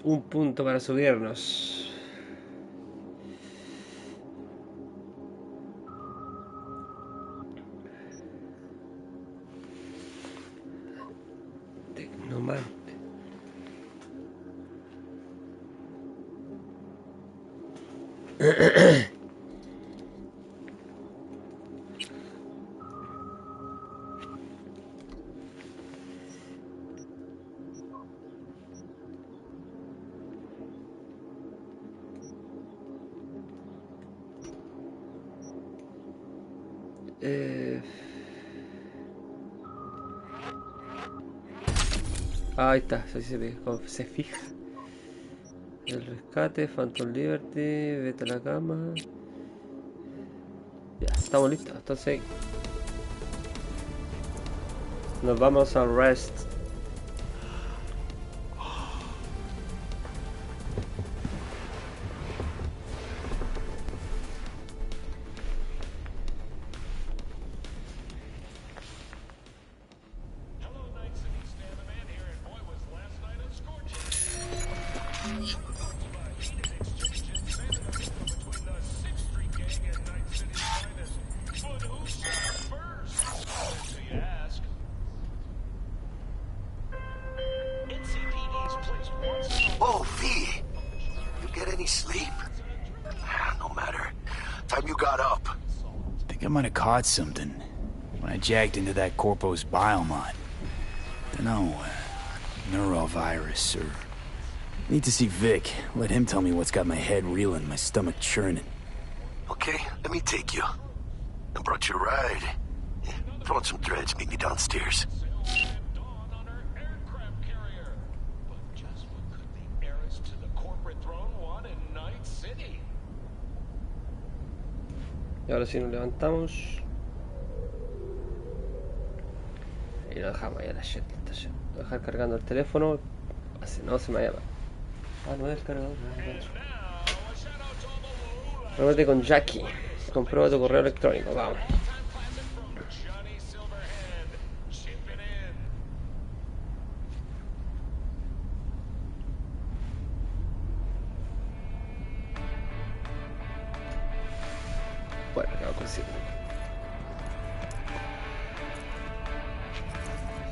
Un punto para subirnos. Tecnomante. Ahí está, se fija. El rescate, Phantom Liberty, vete a la cama. Ya, estamos listos. Entonces nos vamos al rest. Oh, V! You get any sleep? No matter. Time you got up. Think I might have caught something when I jacked into that Corpo's biomod. Dunno, neurovirus or... Need to see Vic. Let him tell me what's got my head reeling, my stomach churning. Okay, let me take you. I brought you a ride. Throw on some threads, meet me downstairs. Y ahora sí nos levantamos. Y lo dejamos ahí a la shit. Voy a dejar cargando el teléfono. Así no se me vaya. Ah, no es el cargador. Reúnete con Jackie. Comprueba tu correo electrónico. Vamos. Bueno, acabo con decir.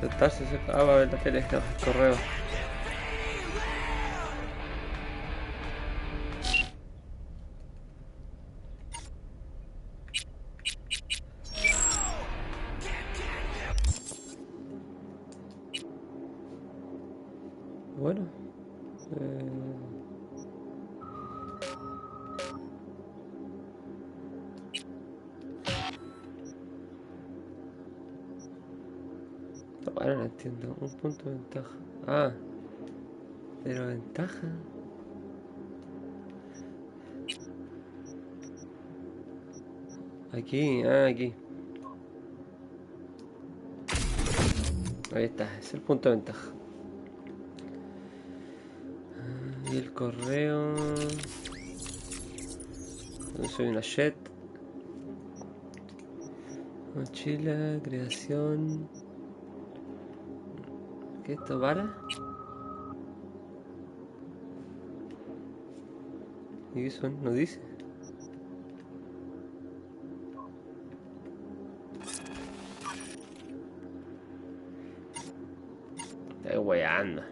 Sentarse, va a ver la tele, no, el correo. Bueno. Ahora no entiendo. Un punto de ventaja. Ah. Pero ventaja. Aquí, aquí. Ahí está, es el punto de ventaja. Y el correo. Soy una jet. Mochila, creación. ¿Qué esto para? ¿Y qué son? ¿No dice? Estoy weando.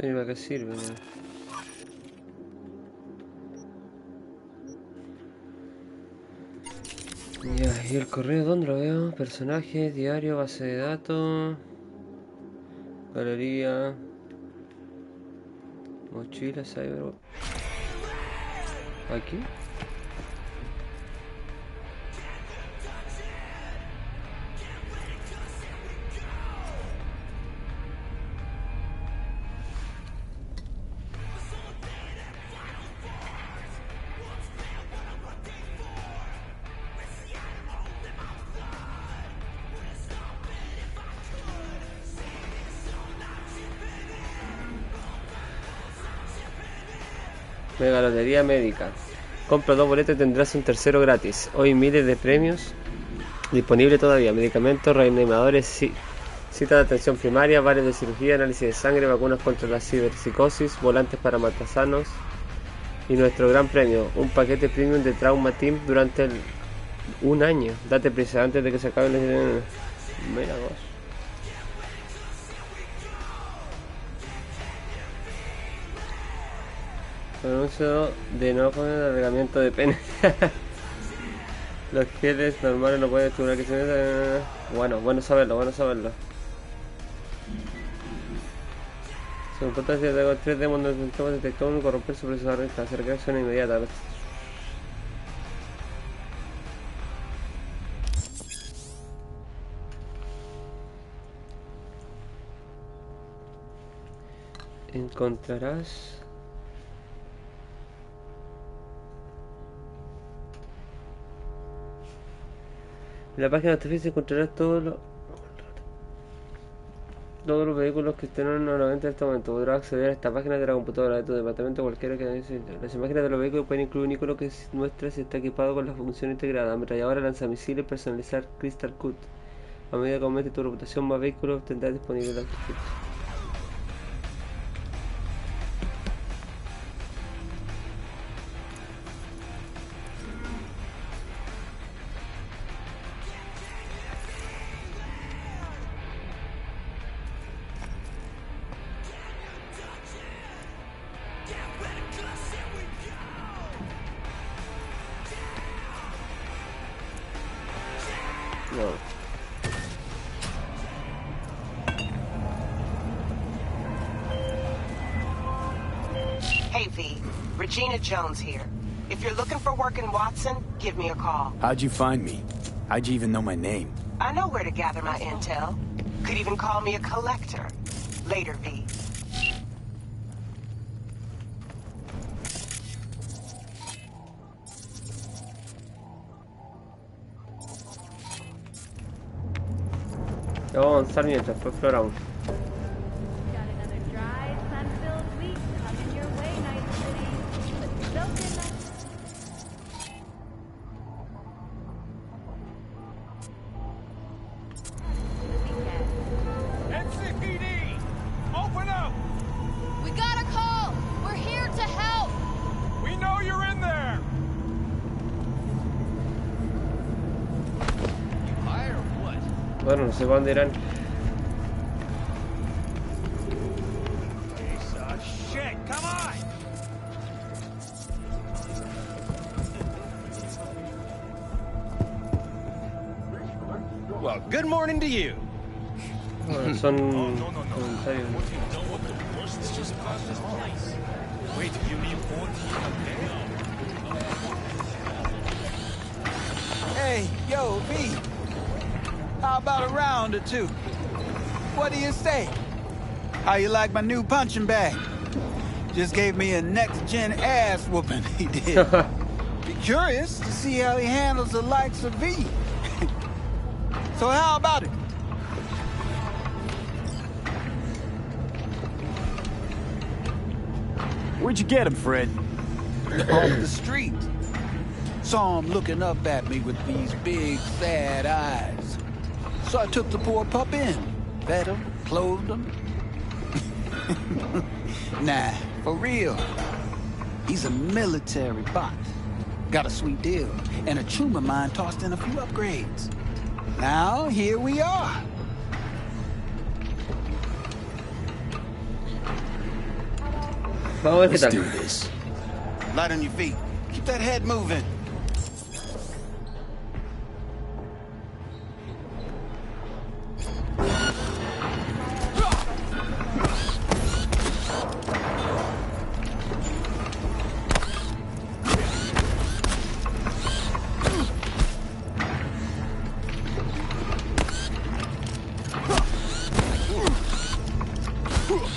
¿Eso para qué sirve? Ya, y el correo, ¿dónde lo veo? Personajes, diario, base de datos, galería, mochila, Cyberpunk. ¿Aquí? Mega lotería médica. Compra 2 boletos y tendrás un tercero gratis. Hoy miles de premios disponibles todavía. Medicamentos, reanimadores, cita de atención primaria, vales de cirugía, análisis de sangre, vacunas contra la ciberpsicosis, volantes para matasanos. Y nuestro gran premio, un paquete premium de Trauma Team durante un año. Date prisa antes de que se acaben los... Mira vos. Anuncio de no poner alargamiento de pene. Los geles normales no pueden asegurar que se metan. Bueno saberlo. Según potencia de 3 demos donde intentamos detectar uno corromper su procesador de hacer reacción inmediata. Encontrarás en la página de Artificio encontrarás todos los vehículos que estén en la venta en este momento. Podrás acceder a esta página de la computadora de tu departamento cualquiera que necesite. Las imágenes de los vehículos pueden incluir un icono que muestra si está equipado con la función integrada: ametralladora, lanzamisiles, personalizar Crystal Cut. A medida que aumente tu reputación, más vehículos tendrás disponible el Artificio. No. Hey V, Regina Jones here. If you're looking for work in Watson, give me a call. How'd you find me? How'd you even know my name? I know where to gather my intel. Could even call me a collector. Later, V. Vamos a avanzar mientras fue exploramos. Bueno, no sé cuándo irán. Well, good morning to you. Bueno, son comentarios. Wait, you mean Hey, yo, V. How about a round or two? What do you say? How you like my new punching bag? Just gave me a next-gen ass whooping, he did. Be curious to see how he handles the likes of V. So how about it? Where'd you get him, Fred? Off the street. Saw him looking up at me with these big, sad eyes. So I took the poor pup in. Fed him, clothed him. Nah, for real. He's a military bot. Got a sweet deal. And a chum of mine tossed in a few upgrades. Now, here we are. Vamos a ver qué Let's tal. do this. Light on your feet. Keep that head moving.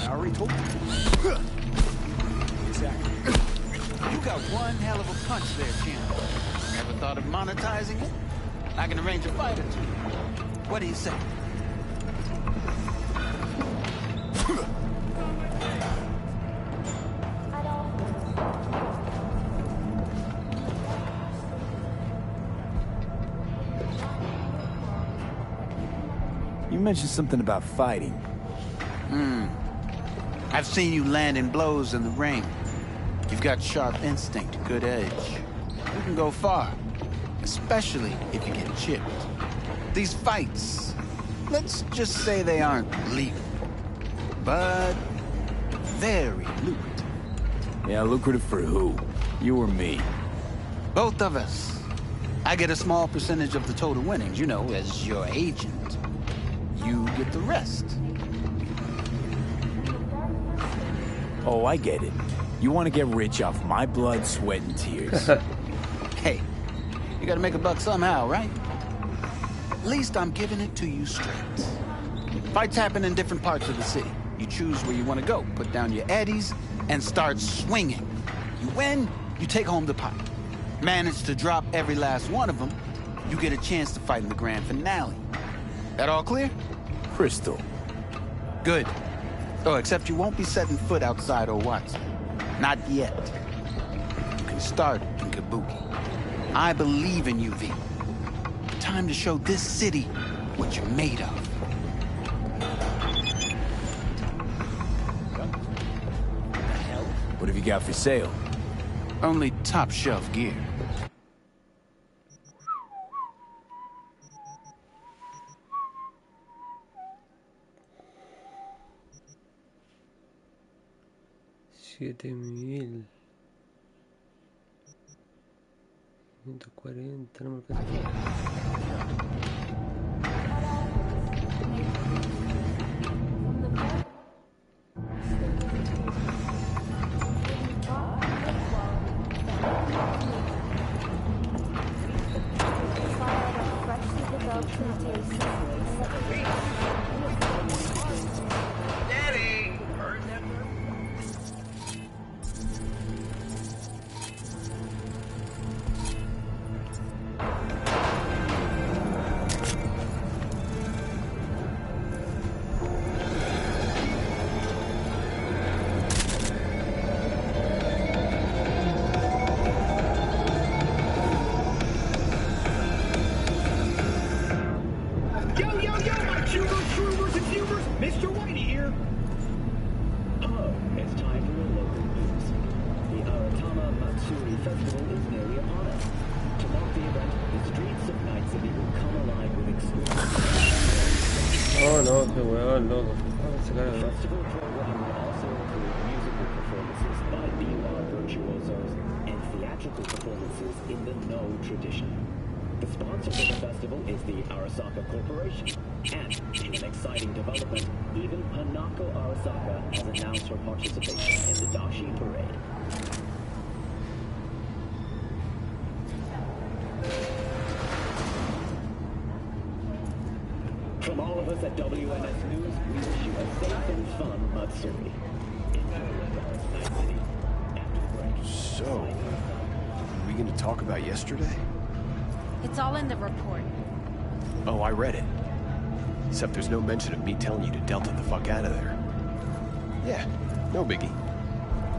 I already told you. Exactly. You got one hell of a punch there, Ken. Ever thought of monetizing it? I can arrange a fight or two. What do you say? mentioned something about fighting. I've seen you landing blows in the ring. You've got sharp instinct, good edge. You can go far, especially if you get chipped. These fights, let's just say they aren't lethal, but very lucrative. Yeah, lucrative for who? You or me? Both of us. I get a small percentage of the total winnings, you know, as your agent. You get the rest. Oh, I get it. You want to get rich off my blood, sweat, and tears. Hey, you gotta make a buck somehow, right? At least I'm giving it to you straight. Fights happen in different parts of the city. You choose where you want to go, put down your eddies, and start swinging. You win, you take home the pot. Manage to drop every last one of them, you get a chance to fight in the grand finale. That all clear? Crystal. Good. Oh, except you won't be setting foot outside Watson. Not yet. You can start in Kabuki. I believe in you, V. Time to show this city what you're made of. What have you got for sale? Only top shelf gear. $7,140, no me alcanza. Oh no, qué huevón, loco. Vamos a sacar a ver. Festival program will also include musical performances by VR virtuosos and theatrical performances in the No tradition. The sponsor for the festival is the Arasaka Corporation, and in an exciting development, even Hanako Arasaka has announced her participation in the Dashi Parade. From all of us at WNS News, we wish you a safe and fun Matsuri. So, are we going to talk about yesterday? It's all in the report. Oh, I read it. Except there's no mention of me telling you to Delta the fuck out of there. Yeah, no biggie.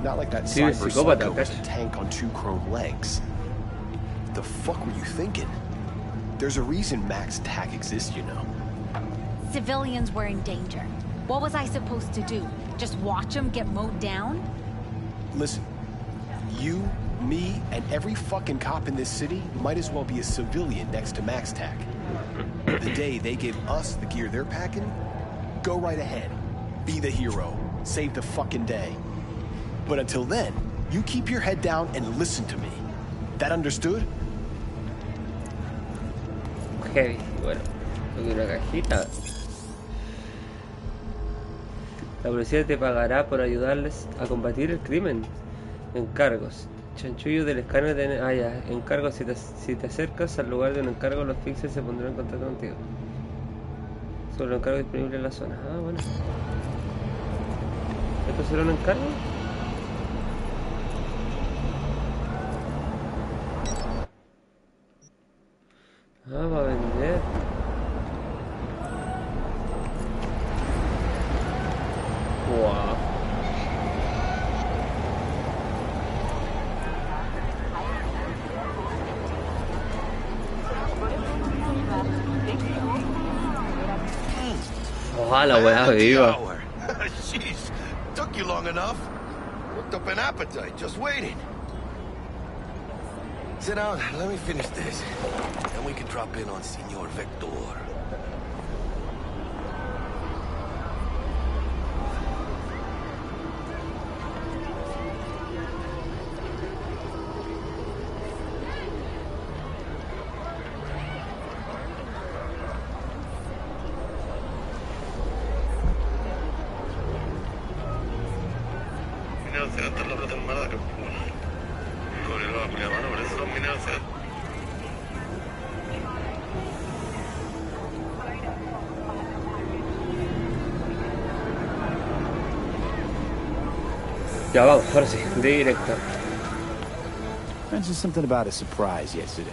Not like that Sí, cyber psicópata, psycho was a ¿cachai? tank on 2 chrome legs. What the fuck were you thinking? There's a reason Max Tack exists, you know. Civilians were in danger. What was I supposed to do? Just watch them get mowed down? Listen, you, me, and every fucking cop in this city might as well be a civilian next to Max Tack. The day they give us the gear they're packing, go right ahead. Be the hero. Save the fucking day. But until then, you keep your head down and listen to me. That understood? Heavy, bueno, tengo una cajita. La policía te pagará por ayudarles a combatir el crimen. Encargos. Chanchullo del escáner de... Ah, ya. Encargos. Si te acercas al lugar de un encargo, los píxeles se pondrán en contacto contigo. Sobre el encargo disponible en la zona. Ah, bueno. ¿Esto será un encargo? Ah, va a vender. Wow. Ah, la weá And the viva. hour. Jeez, took you long enough. Worked up an appetite, just waiting. Sit down, let me finish this. Then we can drop in on Senor Vector. Ya vamos, ahora sí, directo. Mentioned something about a surprise yesterday.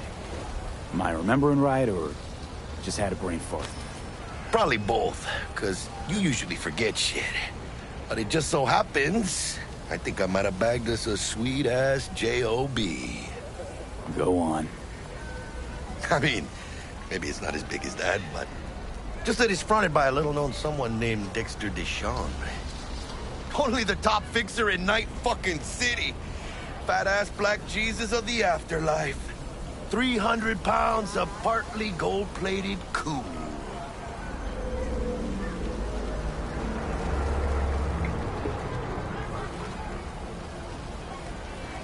Am I remembering right, or just had a brain fart? Probably both, because you usually forget shit. But it just so happens, I think I might have bagged us a sweet-ass J.O.B. Go on. I mean, maybe it's not as big as that, but just that it's fronted by a little-known someone named Dexter Deshawn. Only the top fixer in Night fucking City. Fat-ass black Jesus of the afterlife. 300 pounds of partly gold-plated cool.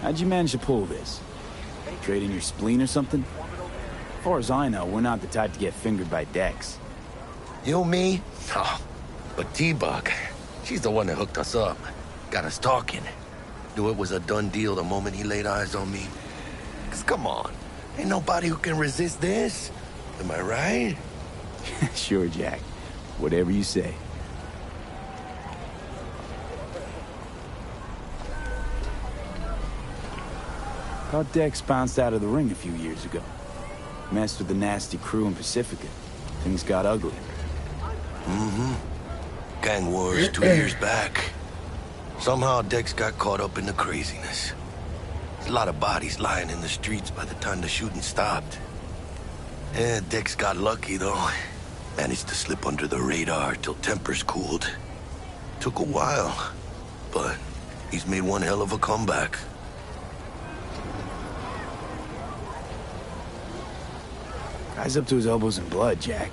How'd you manage to pull this? Trading your spleen or something? As far as I know, we're not the type to get fingered by Dex. You, me? Oh, but T-Bug, she's the one that hooked us up. Got us talking. Knew it was a done deal the moment he laid eyes on me. 'Cause come on, ain't nobody who can resist this. Am I right? Sure, Jack. Whatever you say. Thought Dex bounced out of the ring a few years ago. Messed with the nasty crew in Pacifica. Things got ugly. Mm-hmm. Gang wars 2 years back. Somehow Dex got caught up in the craziness. There's a lot of bodies lying in the streets by the time the shooting stopped. Yeah, Dex got lucky, though. Managed to slip under the radar till tempers cooled. Took a while, but he's made one hell of a comeback. Guy's up to his elbows in blood, Jack.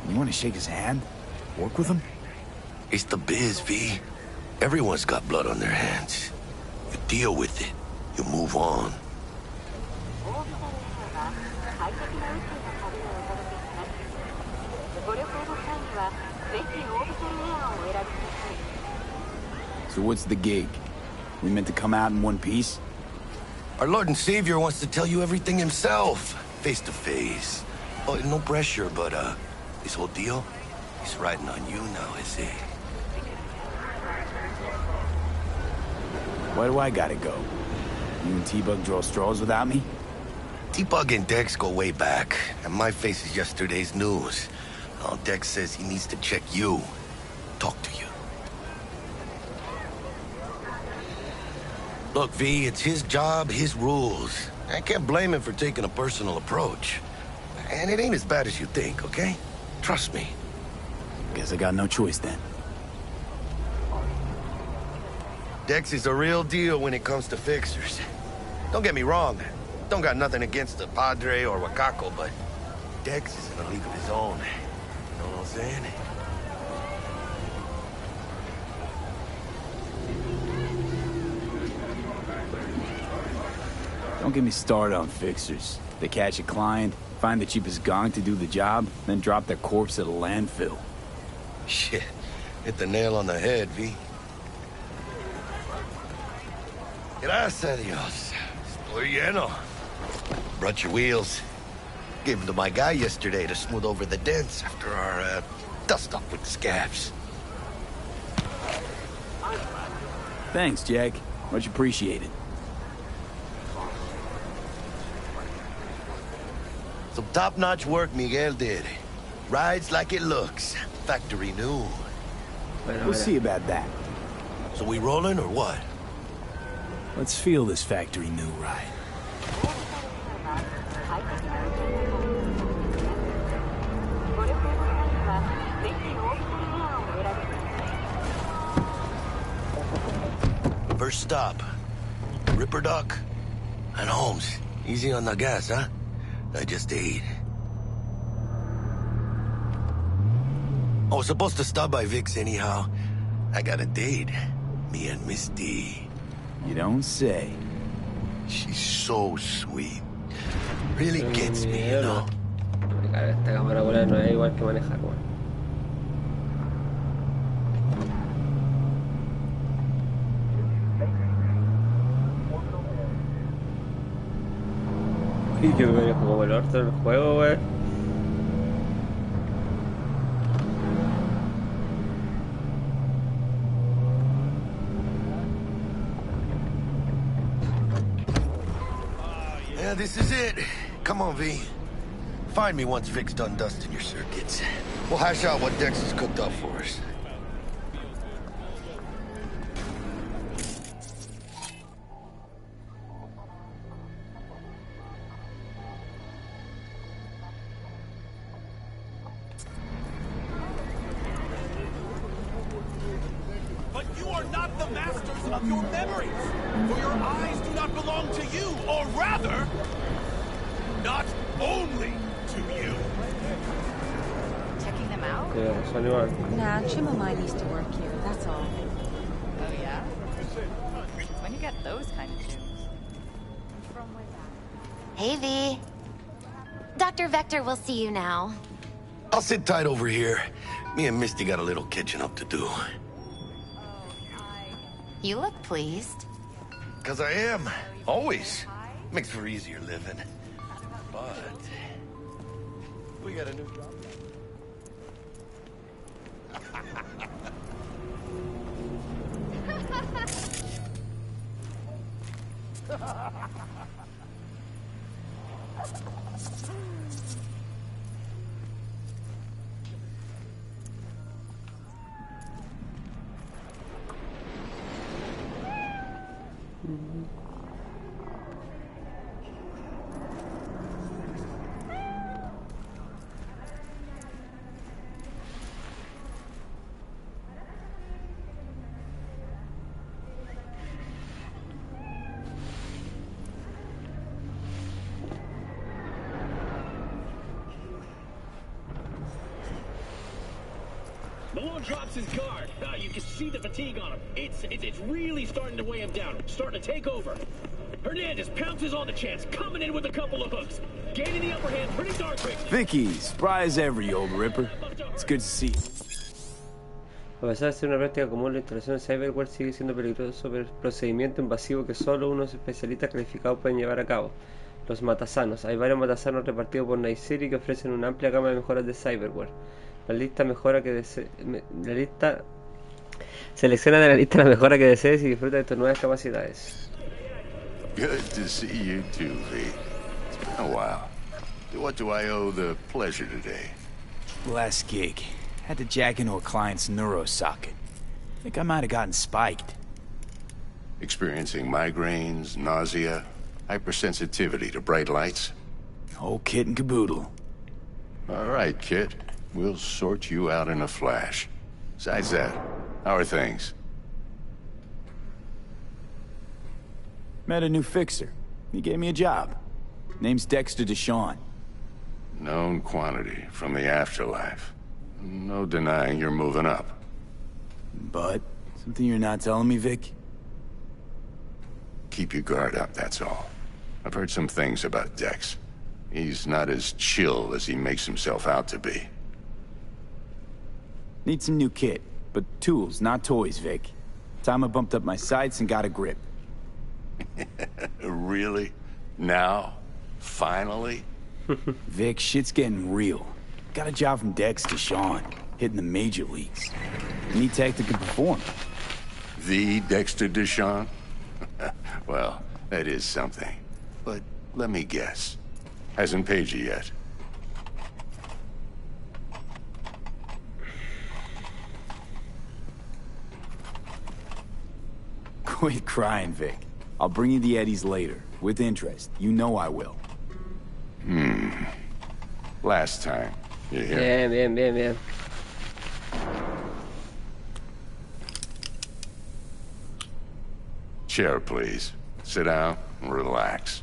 You want to shake his hand? Work with him? It's the biz, V. Everyone's got blood on their hands. You deal with it. You move on. So what's the gig? We meant to come out in one piece? Our Lord and Savior wants to tell you everything himself, face to face. Oh, no pressure, but, this whole deal, he's riding on you now, is he? Why do I gotta go? You and T-Bug draw straws without me? T-Bug and Dex go way back, and my face is yesterday's news. Now, Dex says he needs to check you, talk to you. Look, V, it's his job, his rules. I can't blame him for taking a personal approach. And it ain't as bad as you think, okay? Trust me. Guess I got no choice then. Dex is a real deal when it comes to fixers. Don't get me wrong. Don't got nothing against the Padre or Wakako, but Dex is in a league of his own. You know what I'm saying? Don't get me started on fixers. They catch a client, find the cheapest gong to do the job, then drop their corpse at a landfill. Shit. Hit the nail on the head, V. Gracias a Dios. Estoy lleno. Brought your wheels. Gave them to my guy yesterday to smooth over the dents after our, dust-up with the scabs. Thanks, Jack. Much appreciated. Some top-notch work Miguel did. Rides like it looks. Factory new. We'll see about that. So we rolling or what? Let's feel this factory new ride. First stop. Ripper Duck. And Holmes. Easy on the gas, huh? I just ate. I was supposed to stop by Vic's anyhow. I got a date. Me and Misty. You don't say. She's so sweet. Really gets me, you know? Esta cámara bola no es igual que manejar, weón. Y yo me dejo como el orto en el juego, weón. Yeah, this is it. Come on, V. Find me once Vic's done dusting your circuits. We'll hash out what Dex has cooked up for us. But you are not the masters of your memories. For your eyes do not belong to you, or rather, not only to you. Checking them out? Yeah, so igual. Nah, Chim of mine used to work here, that's all. Oh, yeah? When you get those kind of tunes? Hey, V. Dr. Vector will see you now. I'll sit tight over here. Me and Misty got a little catching up to do. You look pleased. 'Cause I am. Always. Makes for easier living. But... we got a new job. Malone drops his guard. You can see the fatigue on him. It's really starting to weigh him down. Starting to take over. Hernandez pounces on the chance, coming in with a couple of hooks. Gaining the upper hand pretty darn quickly. Vicky, spry as ever, you old ripper. It's good to see you. A pesar de ser una práctica común, la instalación de cyberware sigue siendo peligroso por el procedimiento invasivo que solo unos especialistas calificados pueden llevar a cabo. Los matasanos. Hay varios matasanos repartidos por Night City que ofrecen una amplia gama de mejoras de cyberware. Selecciona de la lista la mejora que desees y disfruta de tus nuevas capacidades. Good to see you too, V. It's been a while. What do I owe the pleasure today? Last gig. Had to jack into a client's neuro socket. Think I might have gotten spiked. Experiencing migraines, nausea, hypersensitivity to bright lights? Whole kit and caboodle. All right, kid. We'll sort you out in a flash. Besides that, how are things? Met a new fixer. He gave me a job. Name's Dexter Deshawn. Known quantity from the afterlife. No denying you're moving up. But, something you're not telling me, Vic? Keep your guard up, that's all. I've heard some things about Dex. He's not as chill as he makes himself out to be. Need some new kit, but tools, not toys, Vic. Time I bumped up my sights and got a grip. Really? Now? Finally? Vic, shit's getting real. Got a job from Dex to Sean, hitting the major leagues. Any tech that can perform. The Dexter Deshawn? Well, that is something. But let me guess. Hasn't paid you yet. Quit crying, Vic. I'll bring you the eddies later, with interest. You know I will. Last time. You hear? Bien. Chair, please. Sit down and relax.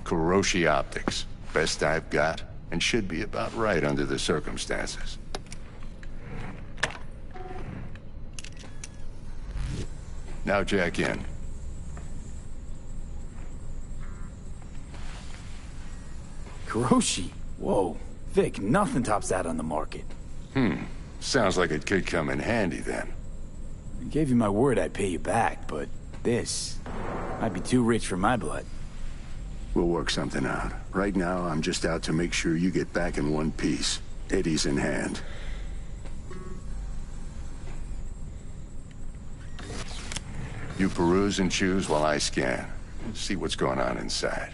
Kuroshi Optics. Best I've got, and should be about right under the circumstances. Now jack in. Kuroshi? Whoa. Vic, nothing tops that on the market. Sounds like it could come in handy then. I gave you my word I'd pay you back, but this might be too rich for my blood. We'll work something out. Right now, I'm just out to make sure you get back in one piece. Eddie's in hand. You peruse and choose while I scan. See what's going on inside.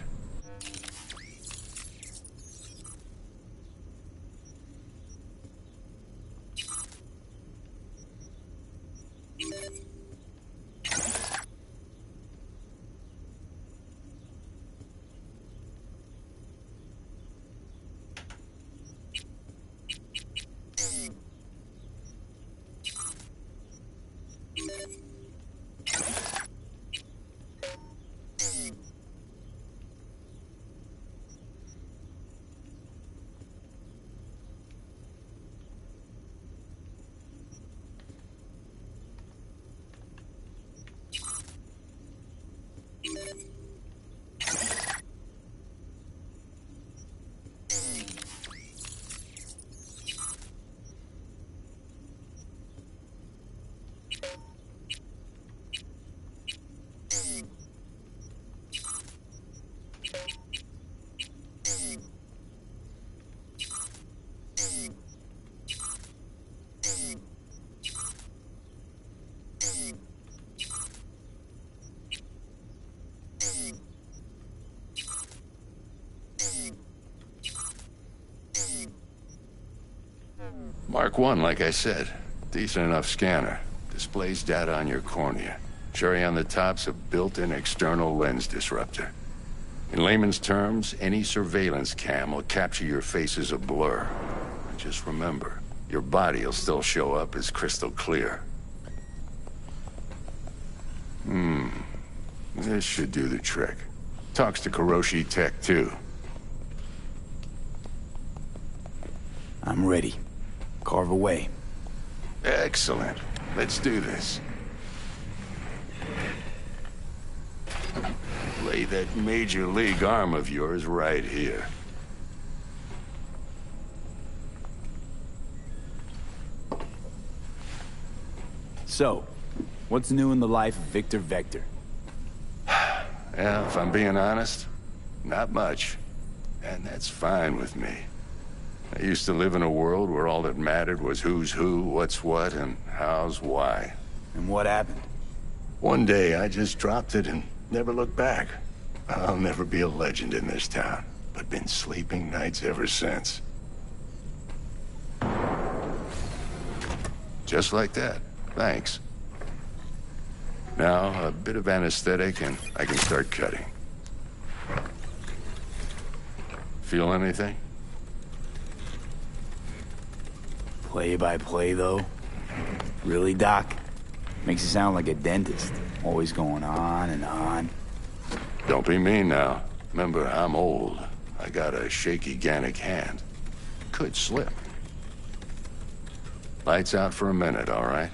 Mark 1, like I said. Decent enough scanner. Displays data on your cornea. Cherry on the top's a built-in external lens disruptor. In layman's terms, any surveillance cam will capture your face as a blur. And just remember, your body will still show up as crystal clear. This should do the trick. Talks to Kuroshi Tech, too. I'm ready. Carve away. Excellent. Let's do this. Lay that major league arm of yours right here. So, what's new in the life of Victor Vector? Yeah, if I'm being honest, not much. And that's fine with me. I used to live in a world where all that mattered was who's who, what's what, and how's why. And what happened? One day, I just dropped it and never looked back. I'll never be a legend in this town, but been sleeping nights ever since. Just like that. Thanks. Now, a bit of anesthetic and I can start cutting. Feel anything? Play by play, though? Really, Doc? Makes you sound like a dentist. Always going on and on. Don't be mean now. Remember, I'm old. I got a shaky Gannic hand. Could slip. Lights out for a minute, all right?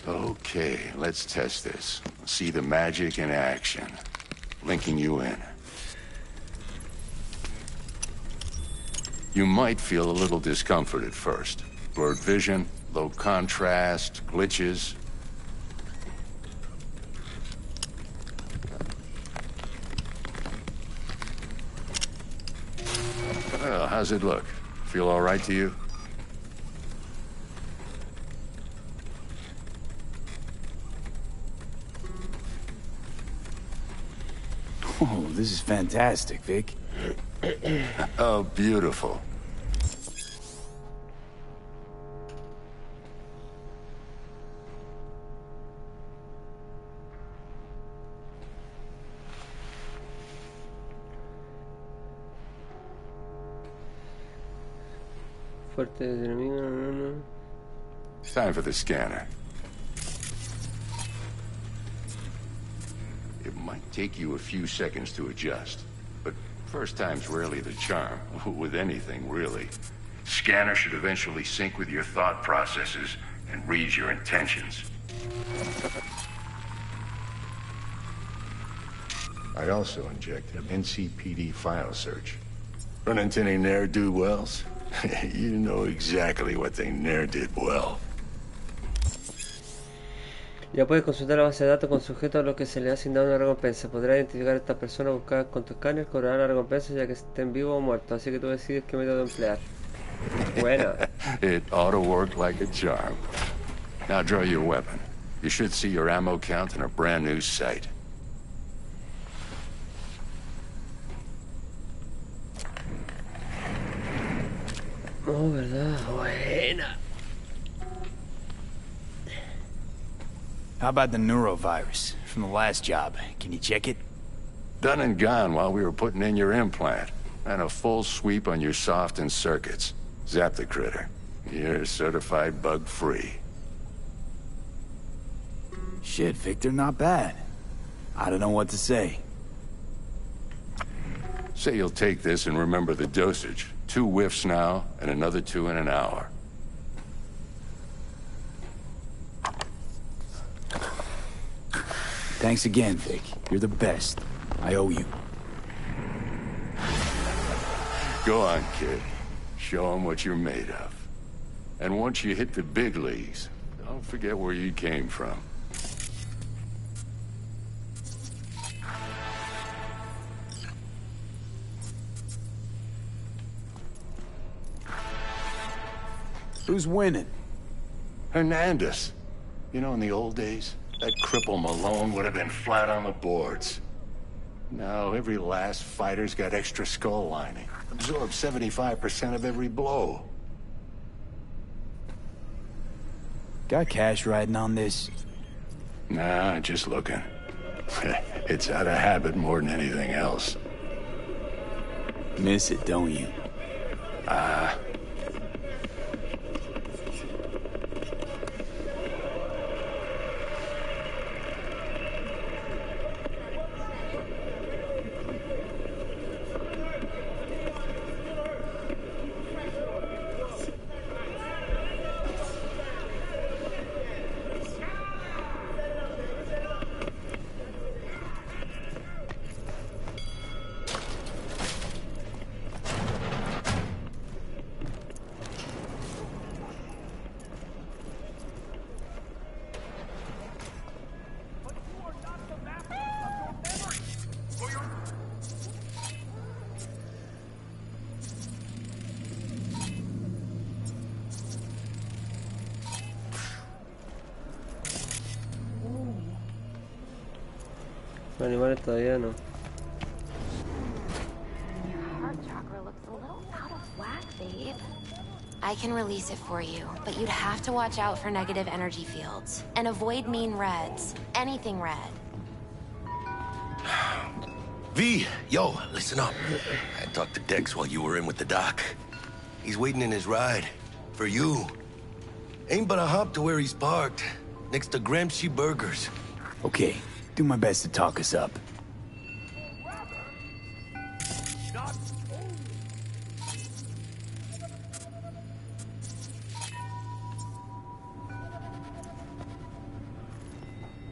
Okay, let's test this. See the magic in action. Linking you in. You might feel a little discomfort at first. Blurred vision, low contrast, glitches. Well, how's it look? Feel all right to you? Oh, this is fantastic, Vic. Oh, beautiful. Fuerte de enemigo, no. It's time for the scanner. It might take you a few seconds to adjust, but first time's rarely the charm, with anything, really. Scanner should eventually sync with your thought processes and read your intentions. I also injected NCPD file search. Run into any ne'er-do-wells? You know exactly what they ne'er did well. Ya puedes consultar la base de datos con sujeto a los que se le ha asignado una recompensa. Podrás identificar a estas personas buscadas con tu escáner, cobrarán la recompensa ya que estén vivos o muertos. Así que tú decides qué método emplear. Buena. It ought to work like a charm. Now draw your weapon. You should see your ammo count in a brand new sight. Oh, verdad. Buena. How about the neurovirus from the last job? Can you check it? Done and gone while we were putting in your implant. And a full sweep on your soft and circuits. Zap the critter. You're certified bug-free. Shit, Victor, not bad. I don't know what to say. Say you'll take this and remember the dosage. 2 whiffs now, and another 2 in an hour. Thanks again, Vic. You're the best. I owe you. Go on, kid. Show them what you're made of. And once you hit the big leagues, don't forget where you came from. Who's winning? Hernandez. You know, in the old days, that cripple Malone would have been flat on the boards. Now, every last fighter's got extra skull lining. Absorbs 75% of every blow. Got cash riding on this? Nah, just looking. It's out of habit more than anything else. Miss it, don't you? Los animales todavía no. Your heart chakra looks a little out of whack, babe. I can release it for you, but you'd have to watch out for negative energy fields. And avoid mean reds. Anything red. V, yo, listen up. I talked to Dex while you were in with the doc. He's waiting in his ride. For you. Ain't but a hop to where he's parked. Next to Gramsci Burgers. Okay, do my best to talk us up.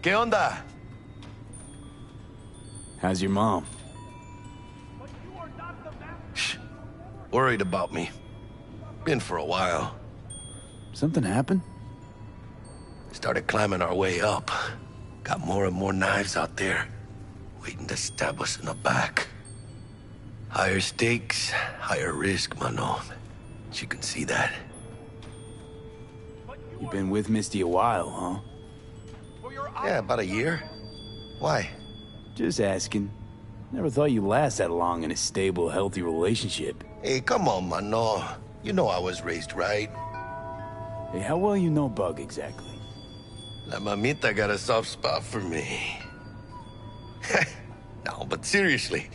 ¿Qué onda? How's your mom? Shh. Worried about me. Been for a while. Something happened? Started climbing our way up. Got more and more knives out there. Waiting to stab us in the back. Higher stakes, higher risk, Mano. You can see that. You've been with Misty a while, huh? Yeah, about a year. Why? Just asking. Never thought you'd last that long in a stable, healthy relationship. Hey, come on, mano. You know I was raised right. Hey, how well you know Bug exactly? La mamita got a soft spot for me. No, but seriously,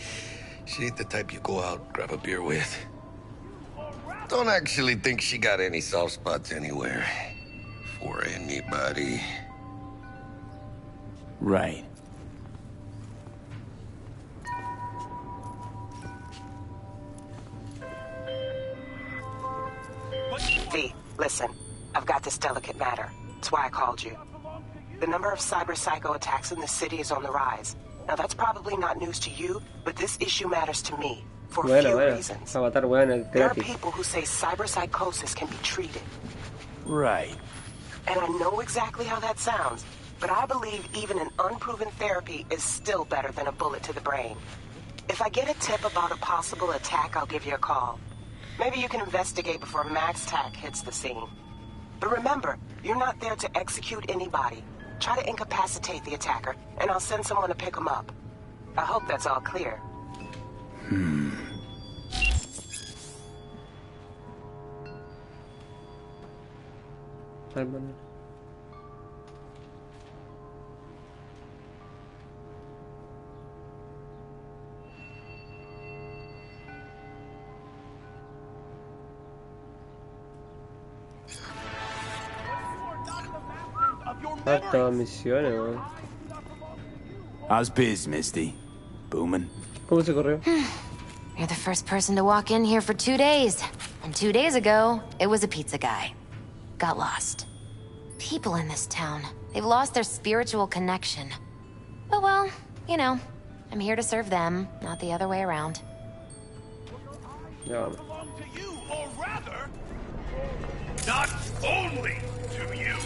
she ain't the type you go out, grab a beer with. Don't actually think she got any soft spots anywhere. For anybody. Right. V, listen. I've got this delicate matter. That's why I called you. The number of cyber psycho attacks in the city is on the rise. Now that's probably not news to you, but this issue matters to me for a few reasons. There are people who say cyberpsychosis can be treated. Right. And I know exactly how that sounds, but I believe even an unproven therapy is still better than a bullet to the brain. If I get a tip about a possible attack, I'll give you a call. Maybe you can investigate before MaxTac hits the scene. But remember, you're not there to execute anybody. Try to incapacitate the attacker, and I'll send someone to pick him up. I hope that's all clear. Hartas misiones, weón. How's biz, Misty? Booming? ¿Cómo se corrió? You're the first person to walk in here for 2 days. And 2 days ago, it was a pizza guy. Got lost. People in this town, they've lost their spiritual connection. But well, you know, I'm here to serve them, not the other way around. Yeah. Belong to you, or rather, not only to you.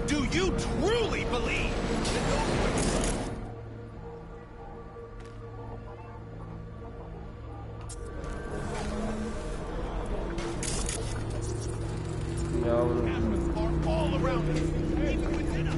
Do you truly believe that those masters are all around us, even within us?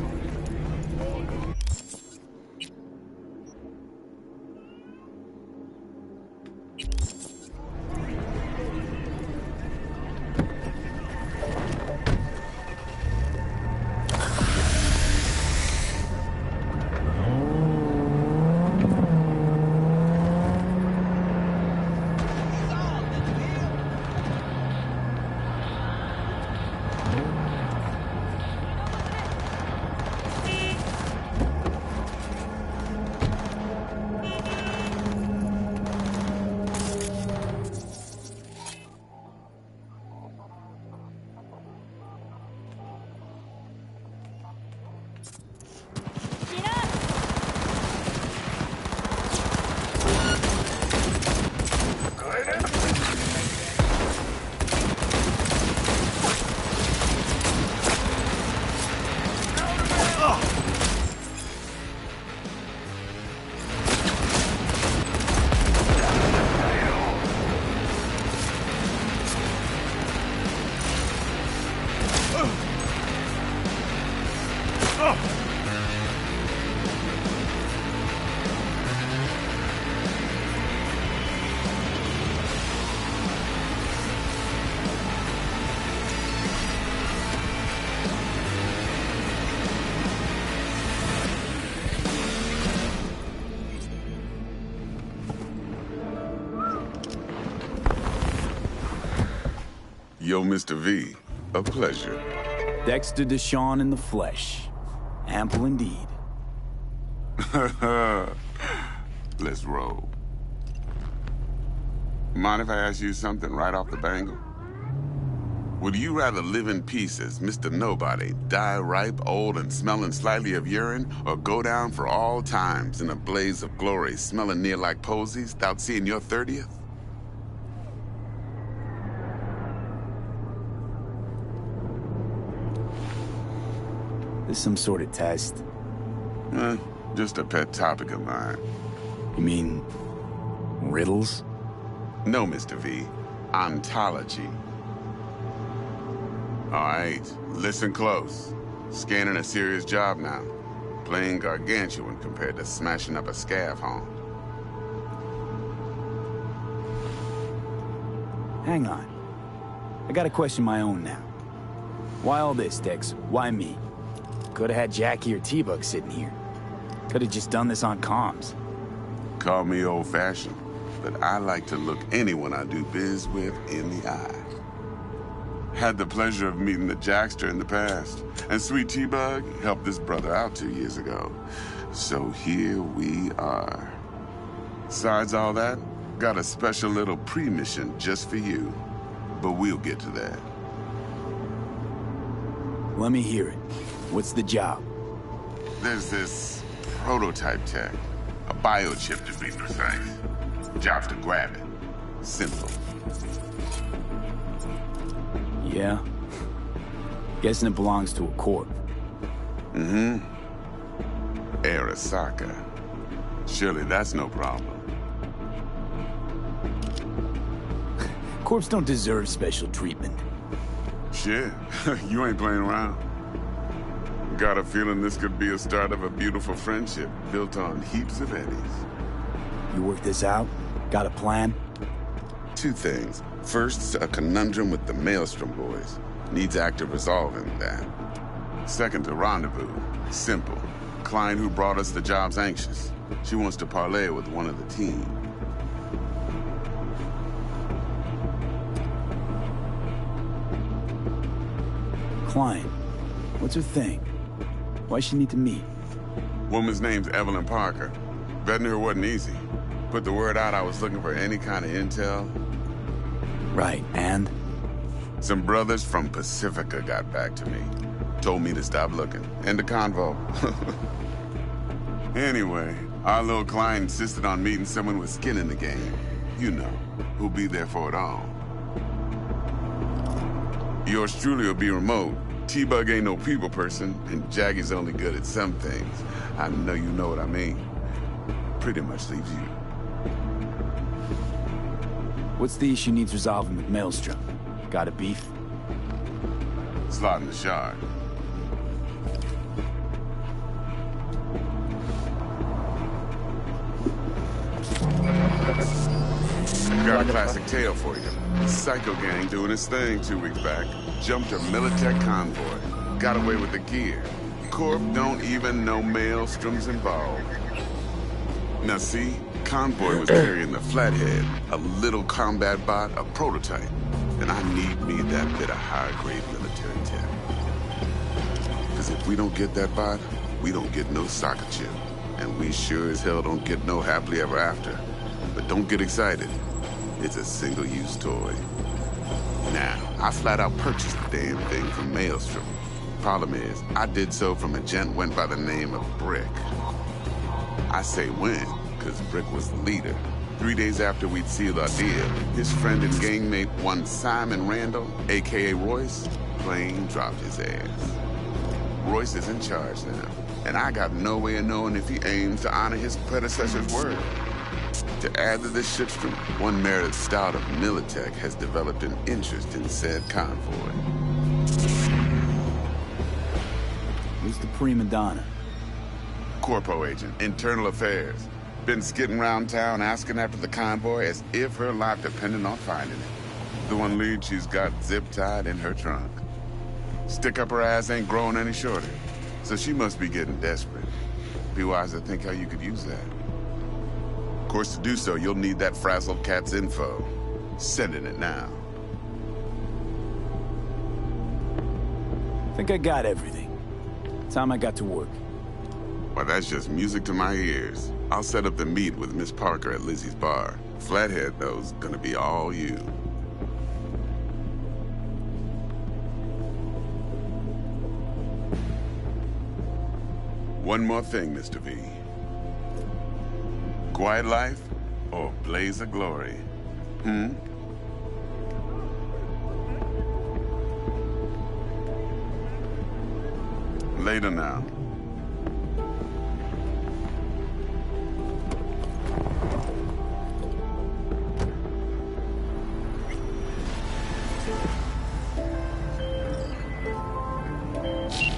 Yo, Mr. V, a pleasure. Dexter Deshawn in the flesh. Ample indeed. Let's roll. Mind if I ask you something right off the bangle? Would you rather live in peace as Mr. Nobody, die ripe, old, and smelling slightly of urine, or go down for all times in a blaze of glory, smelling near like posies, without seeing your 30th? This some sort of test? Just a pet topic of mine. You mean riddles? No, Mr. V. Ontology. All right, listen close. Scanning a serious job now. Playing gargantuan compared to smashing up a scav home. Hang on. I gotta question my own now. Why all this, Dex? Why me? Could've had Jackie or T-Bug sitting here. Could've just done this on comms. Call me old-fashioned, but I like to look anyone I do biz with in the eye. Had the pleasure of meeting the Jackster in the past, and Sweet T-Bug helped this brother out 2 years ago. So here we are. Besides all that, got a special little pre-mission just for you. But we'll get to that. Let me hear it. What's the job? There's this prototype tech. A biochip, to be precise. Job's to grab it. Simple. Yeah? Guessing it belongs to a corp. Mm-hmm. Arasaka. Surely that's no problem. Corps don't deserve special treatment. Shit, you ain't playing around. Got a feeling this could be a start of a beautiful friendship built on heaps of eddies. You work this out? Got a plan? 2 things. First, a conundrum with the Maelstrom boys. Needs active resolving that. Second, a rendezvous. Simple. Client who brought us the job's anxious. She wants to parlay with one of the team. Client. What's her thing? Why she need to meet? Woman's name's Evelyn Parker. Vetting her wasn't easy. Put the word out I was looking for any kind of intel. Right, and? Some brothers from Pacifica got back to me. Told me to stop looking. End of convo. Anyway, our little client insisted on meeting someone with skin in the game. You know, who'll be there for it all. Yours truly will be remote. T-Bug ain't no people person, and Jaggy's only good at some things. I know you know what I mean. Pretty much leaves you. What's the issue needs resolving with Maelstrom? Got a beef? Slot in the shard. Got a classic tale for you. Psycho gang doing his thing 2 weeks back. Jumped a Militech convoy. Got away with the gear. Corp don't even know Maelstrom's involved. Now see, convoy was carrying the Flathead, a little combat bot, a prototype. And I need me that bit of high-grade military tech. Because if we don't get that bot, we don't get no soccer chip. And we sure as hell don't get no happily ever after. But don't get excited. It's a single-use toy. Now, I flat out purchased the damn thing from Maelstrom. Problem is, I did so from a gent went by the name of Brick. I say when, because Brick was the leader. 3 days after we'd sealed our deal, his friend and gangmate, one Simon Randall, a.k.a. Royce, plain dropped his ass. Royce is in charge now, and I got no way of knowing if he aims to honor his predecessor's word. To add to this shitstorm, one Meredith Stout of Militech has developed an interest in said convoy. Who's the prima donna? Corpo agent, internal affairs. Been skidding around town asking after the convoy as if her life depended on finding it. The one lead she's got zip-tied in her trunk. Stick up her ass ain't growing any shorter, so she must be getting desperate. Be wise to think how you could use that. Of course, to do so, you'll need that frazzled cat's info. Sending it now. Think I got everything. Time I got to work. Well, that's just music to my ears. I'll set up the meet with Miss Parker at Lizzie's bar. Flathead, though's gonna be all you. One more thing, Mr. V. Quiet life or blaze of glory? Later now.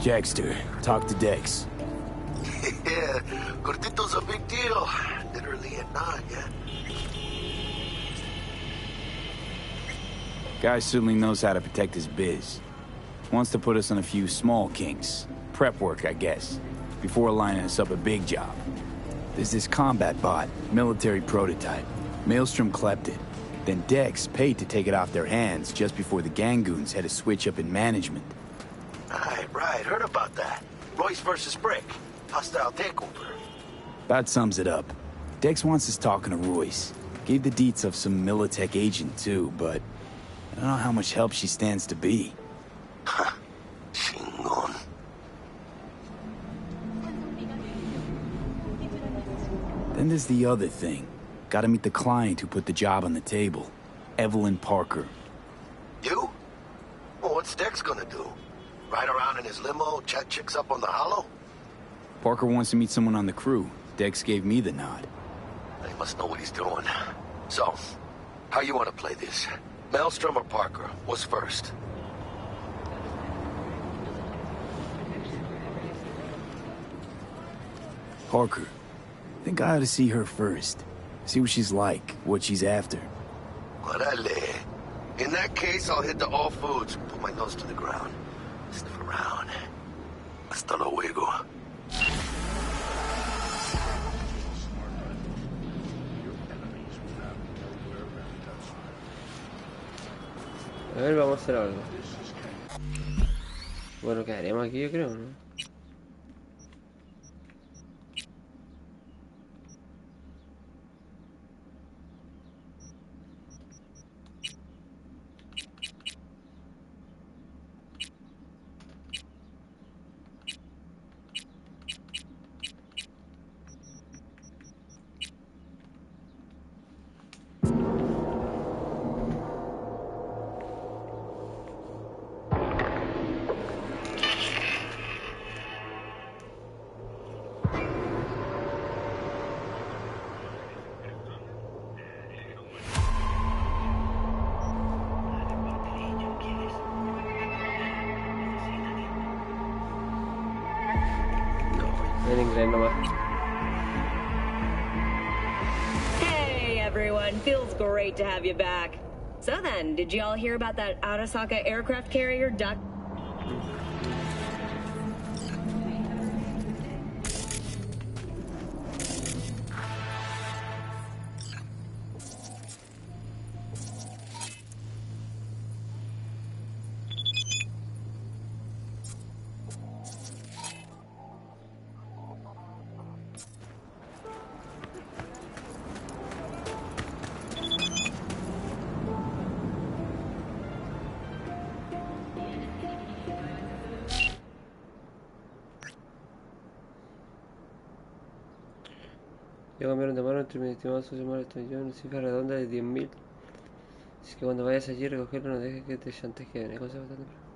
Dexter. Talk to Dex. Yeah, Cortito's a big deal. Literally a nod, yeah. Guy certainly knows how to protect his biz. Wants to put us on a few small kinks. Prep work, I guess. Before lining us up a big job. There's this combat bot, military prototype. Maelstrom clept it. Then Dex paid to take it off their hands just before the Gangoons had a switch up in management. Right, heard about that. Royce versus Brick. Hostile takeover. That sums it up. Dex wants us talking to Royce. Gave the deets of some Militech agent too, but I don't know how much help she stands to be. Chingon. Then there's the other thing. Gotta meet the client who put the job on the table. Evelyn Parker. You? Well, what's Dex gonna do? Ride around in his limo, chat chicks up on the hollow? Parker wants to meet someone on the crew. Dex gave me the nod. He must know what he's doing. So, how you want to play this? Maelstrom or Parker? What's first? Parker. Think I ought to see her first. See what she's like, what she's after. Orale. In that case, I'll hit the All Foods, put my nose to the ground. Sniff around. Hasta luego. A ver, vamos a hacer algo. Bueno, quedaremos aquí, yo creo, ¿no? En inglés nomás. Hey everyone, feels great to have you back. So then, did you all hear about that Arasaka aircraft carrier duck? Ya cambiaron de mano entre mi estimado socio Molesto y yo, una cifra redonda de 10.000. Así que cuando vayas allí a recogerlo, no dejes que te chantajeen, hay cosas bastante.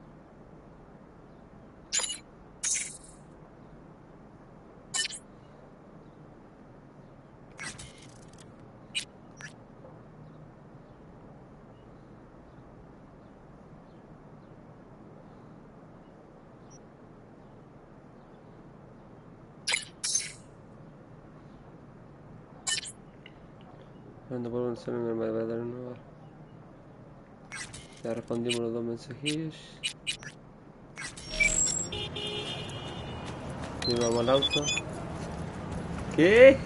Cuando vuelvo a hacer me va a dar un nuevo. Ya respondimos los dos mensajillos. Y vamos al auto. ¿Qué?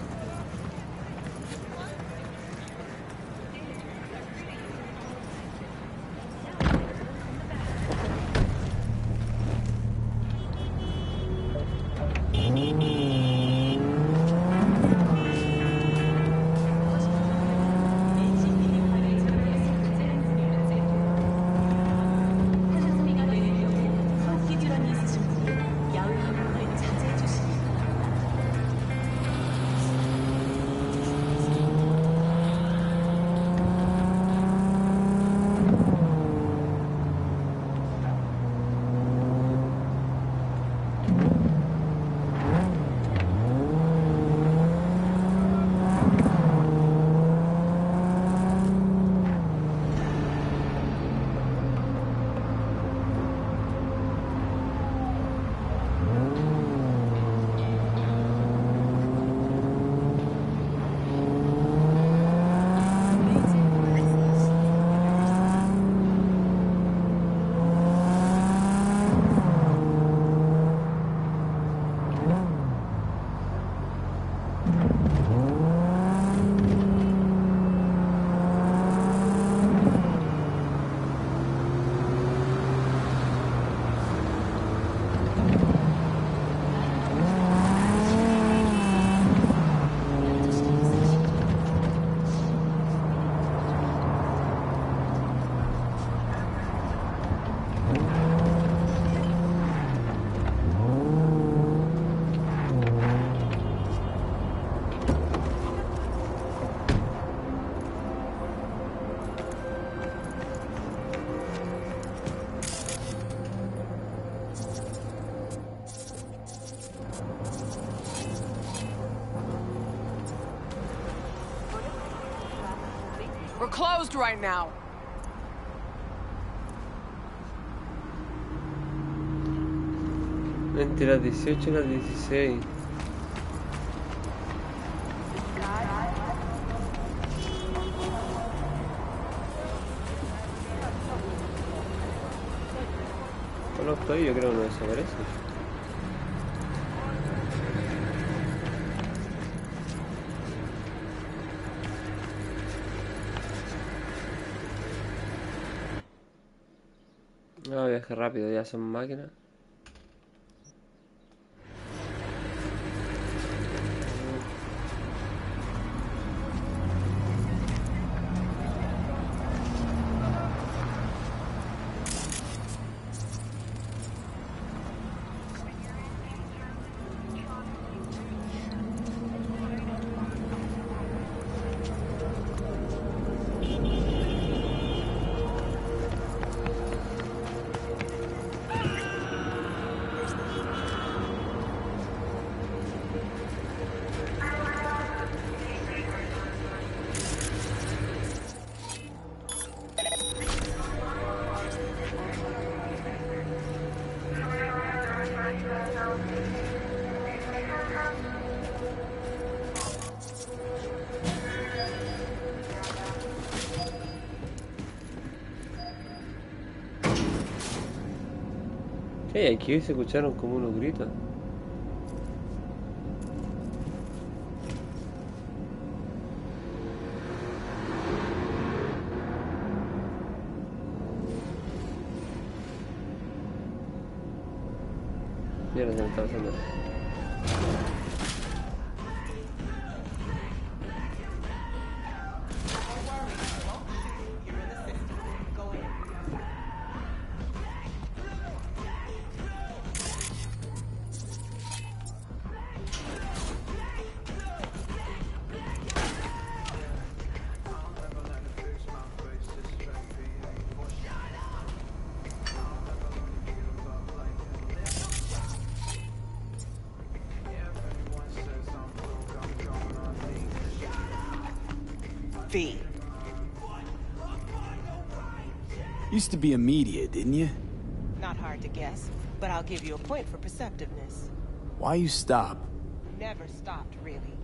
We're closed right now. Entre las 18 y las 16. No estoy, yo creo que no desaparece. No, viaje rápido, ya son máquinas. Hey, aquí se escucharon como unos gritos. Mira, se me está pasando. V. Used to be a media, didn't you? Not hard to guess, but I'll give you a point for perceptiveness. Why you stop? Never stopped, really.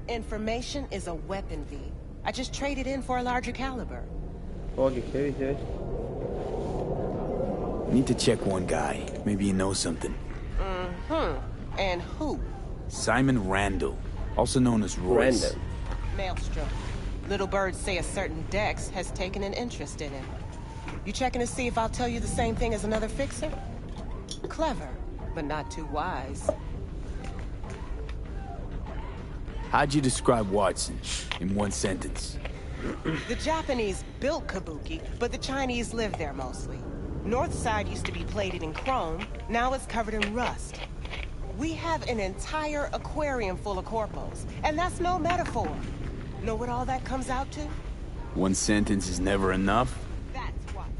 Information is a weapon, V. I just traded in for a larger caliber. Oh, qué heavy, ¿sí? Need to check one guy. Maybe he knows something. Mm-hmm. And who? Simon Randall, also known as Royce. Randall. Maelstrom. Little birds say a certain Dex has taken an interest in him. You checking to see if I'll tell you the same thing as another fixer? Clever, but not too wise. How'd you describe Watson in one sentence? The Japanese built Kabuki, but the Chinese live there mostly. North side used to be plated in chrome, now it's covered in rust. We have an entire aquarium full of corpos, and that's no metaphor. Know what all that comes out to? One sentence is never enough? That's Watson.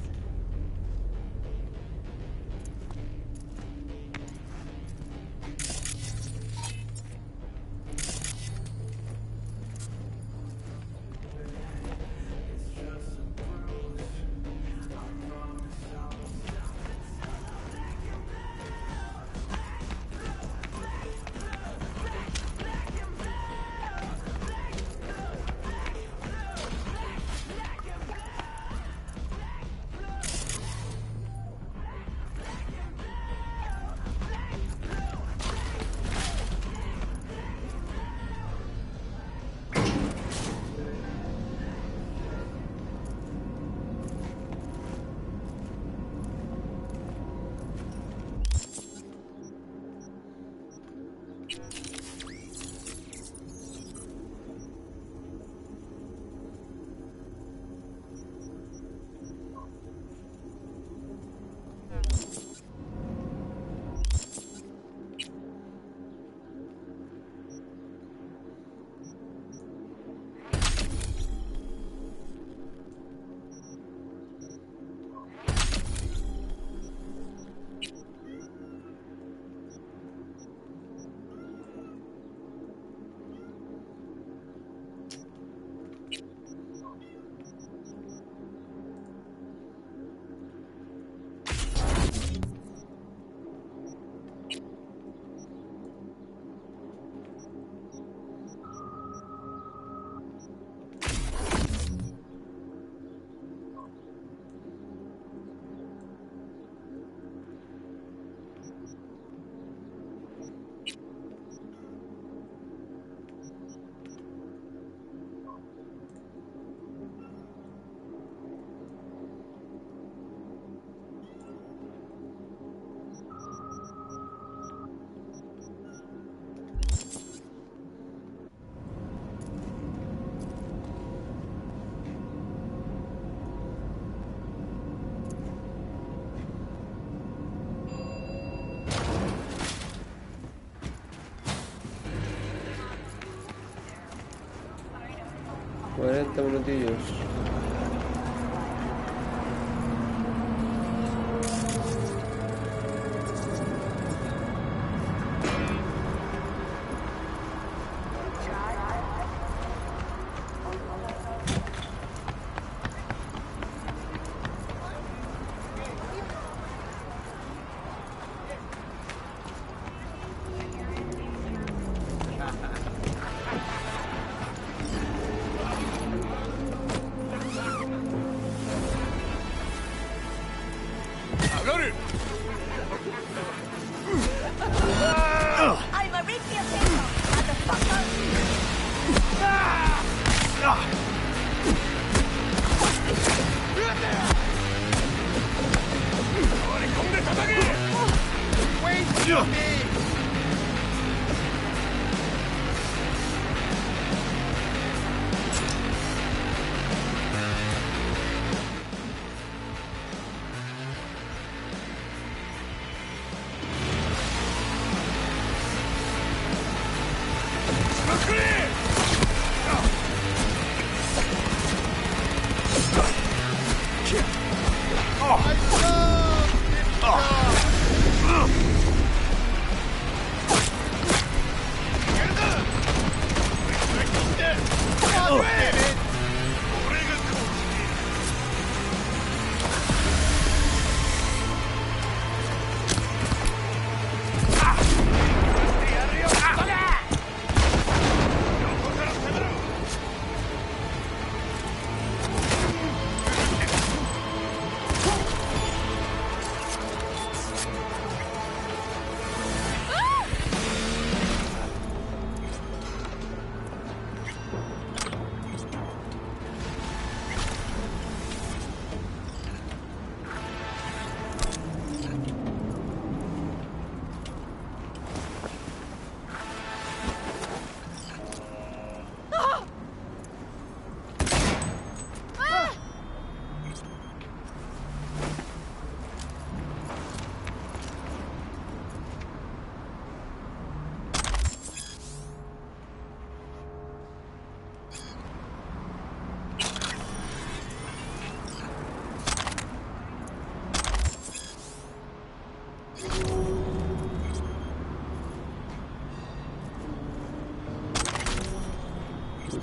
40 minutillos.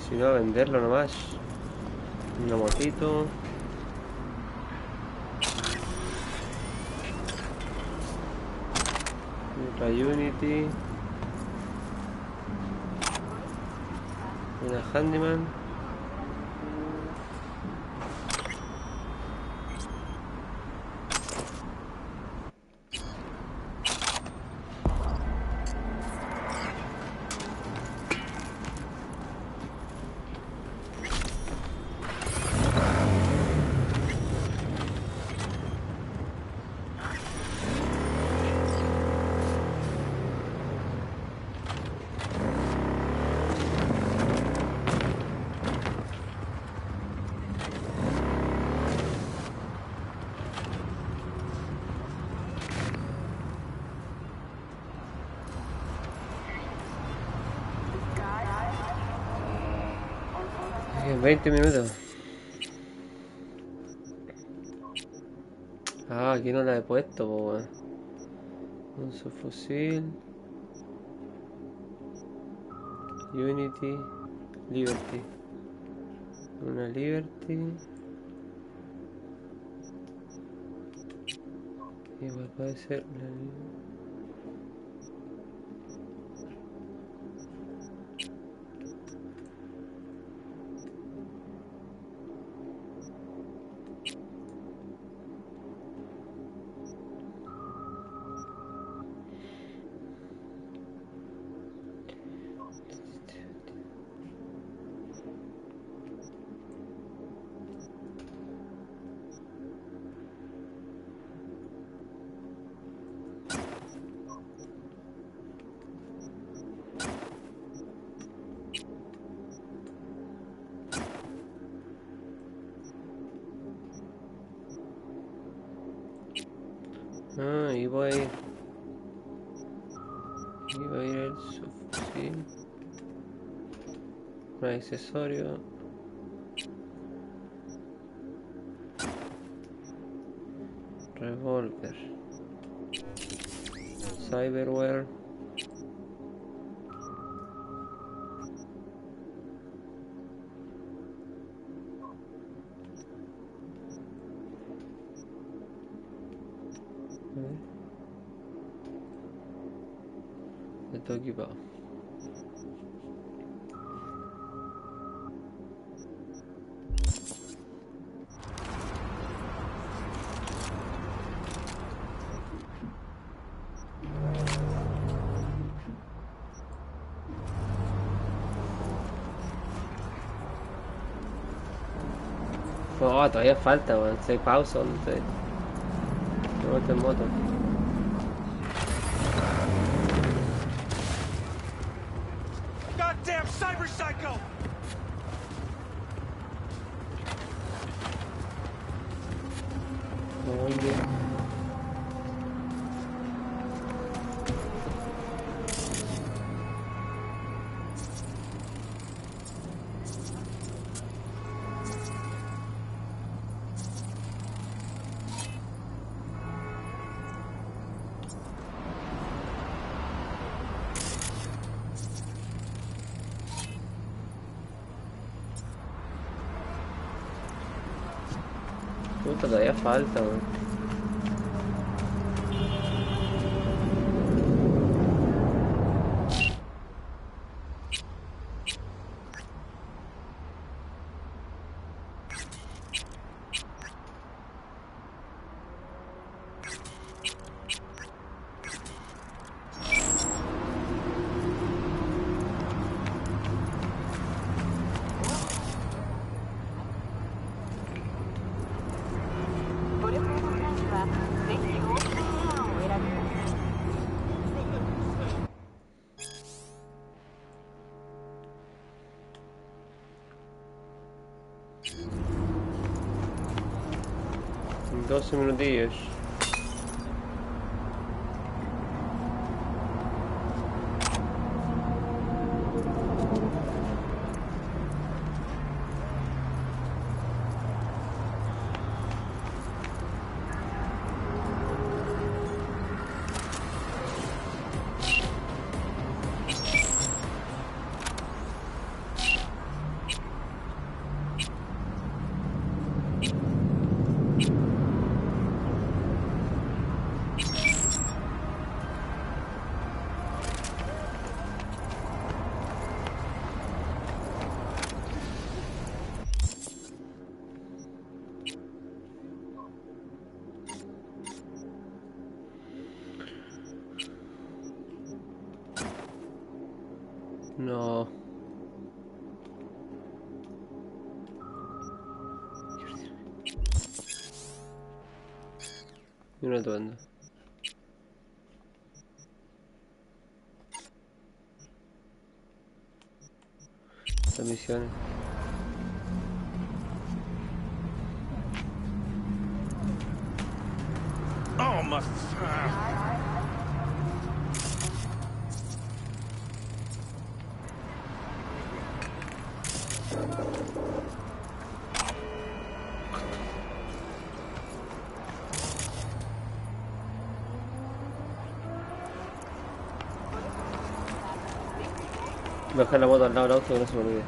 Si no, venderlo nomás. Una motito. Otra Unity. Una Handyman. En 20 minutos. Ah, aquí no la he puesto, po, weón. Un subfusil. Unity. Liberty. Una Liberty. Igual puede ser una Liberty. Ah, y voy a ir. Y voy a ir el subfusil. Un accesorio. Revolver. Cyberware. Está equipado. Oh, todavía falta, weón. Si hay pausa, no sé. No en moto. Goddamn cyber psycho! ¿Dónde? Puta, todavía falta, weón. En 12 minutillos. No. Y una duenda. Las misiones. Oh, my... Voy a dejar la moto al lado del auto que no se me olvide.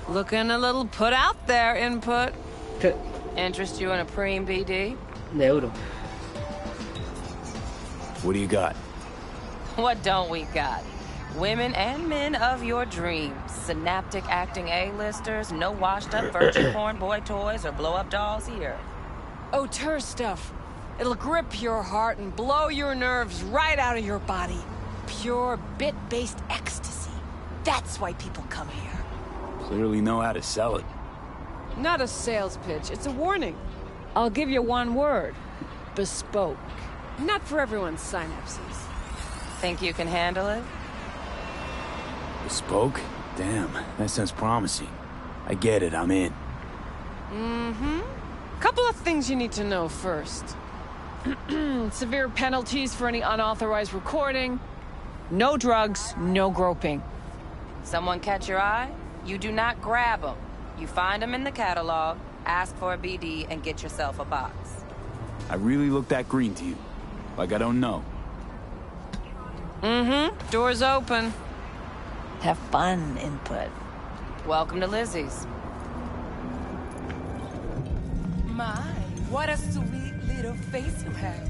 Looking a little put out there, Input. Interest you in a preem BD? Neuro. What do you got? What don't we got? Women and men of your dreams. Synaptic acting A-listers, no washed-up virgin porn boy toys or blow-up dolls here. Auteur stuff. It'll grip your heart and blow your nerves right out of your body. pure bit-based ecstasy. That's why people come here. Clearly know how to sell it. Not a sales pitch, it's a warning. I'll give you one word. Bespoke. Not for everyone's synapses. Think you can handle it? Bespoke? Damn, that sounds promising. I get it, I'm in. Mm-hmm. Couple of things you need to know first. Severe penalties for any unauthorized recording. No drugs, no groping. Someone catch your eye? You do not grab them. You find them in the catalog, ask for a BD, and get yourself a box. I really look that green to you. Like I don't know. Mm-hmm. Door's open. Have fun, input. Welcome to Lizzie's. My, what a sweet little face you have.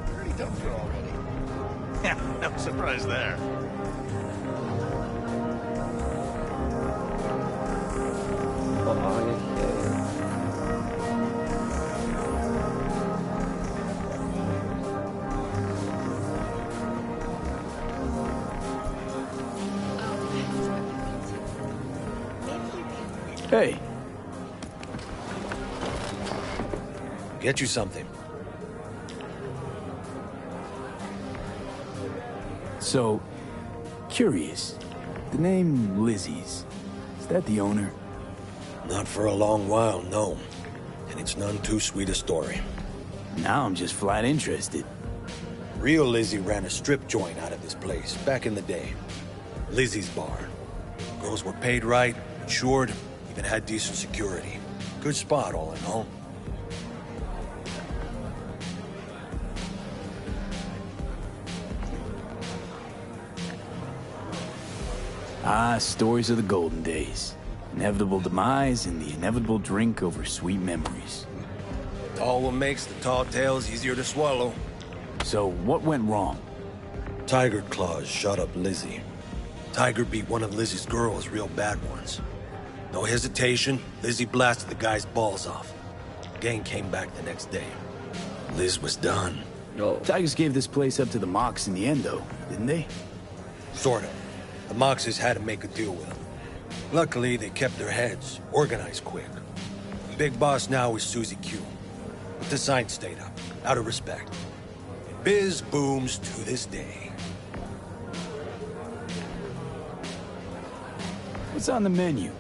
Pretty tough girl already. Yeah, no surprise there. Hey. Get you something. So, curious. The name Lizzie's, is that the owner? Not for a long while, no. And it's none too sweet a story. Now I'm just flat interested. Real Lizzie ran a strip joint out of this place back in the day. Lizzie's Bar. Girls were paid right, insured, even had decent security. Good spot, all in all. Ah, stories of the golden days. Inevitable demise and the inevitable drink over sweet memories. All what makes the tall tales easier to swallow. So, what went wrong? Tiger Claws shot up Lizzie. Tiger beat one of Lizzie's girls real bad ones. No hesitation, Lizzie blasted the guy's balls off. Gang came back the next day. Liz was done. No. Tigers gave this place up to the Mox in the end, though, didn't they? Sort of. The Moxes had to make a deal with them. Luckily, they kept their heads, organized quick. Big boss now is Susie Q. But the sign stayed up, out of respect. And biz booms to this day. What's on the menu?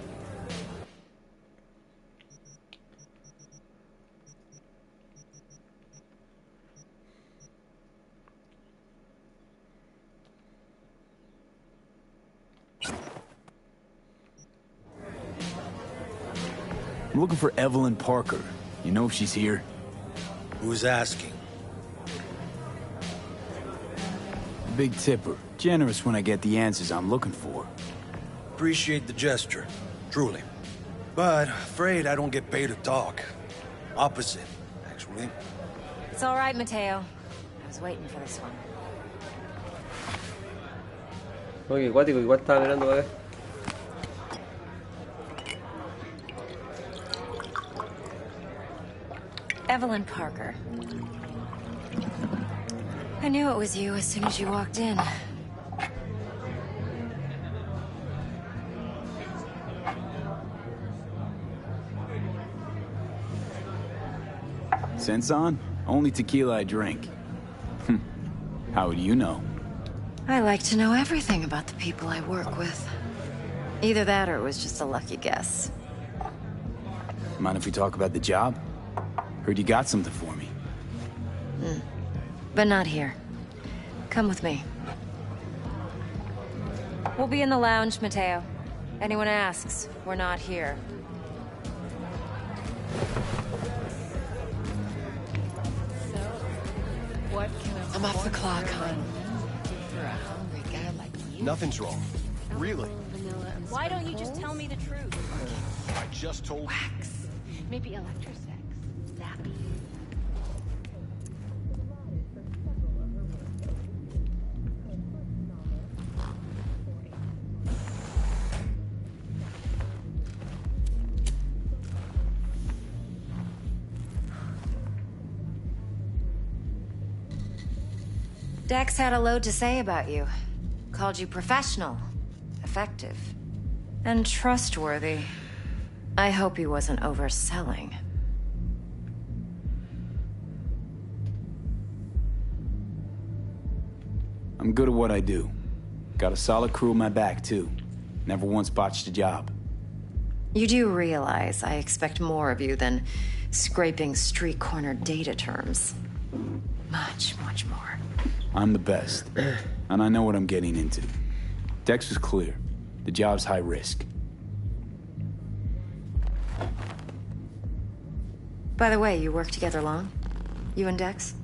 I'm looking for Evelyn Parker. You know if she's here? Who's asking? Big tipper. Generous when I get the answers I'm looking for. Appreciate the gesture, truly. But afraid I don't get paid to talk. Opposite, actually. It's all right, Mateo. I was waiting for this one. Oye, cuático, igual estaba mirando para acá. Evelyn Parker. I knew it was you as soon as you walked in. Sense on? Only tequila I drink. How would you know? I like to know everything about the people I work with. Either that or it was just a lucky guess. Mind if we talk about the job? Heard you got something for me. But not here. Come with me. We'll be in the lounge, Mateo. Anyone asks, we're not here. What can I'm off the clock, hon. for a hungry guy like you? Nothing's wrong. Really. Why don't you just tell me the truth? I just told Wax. Maybe electrosex. Zappy. Dex had a load to say about you. Called you professional, effective, and trustworthy. I hope he wasn't overselling. I'm good at what I do. Got a solid crew on my back, too. Never once botched a job. You do realize I expect more of you than scraping street corner data terms. Much, much more. I'm the best, and I know what I'm getting into. Dex was clear. The job's high risk. By the way, you work together long? You and Dex?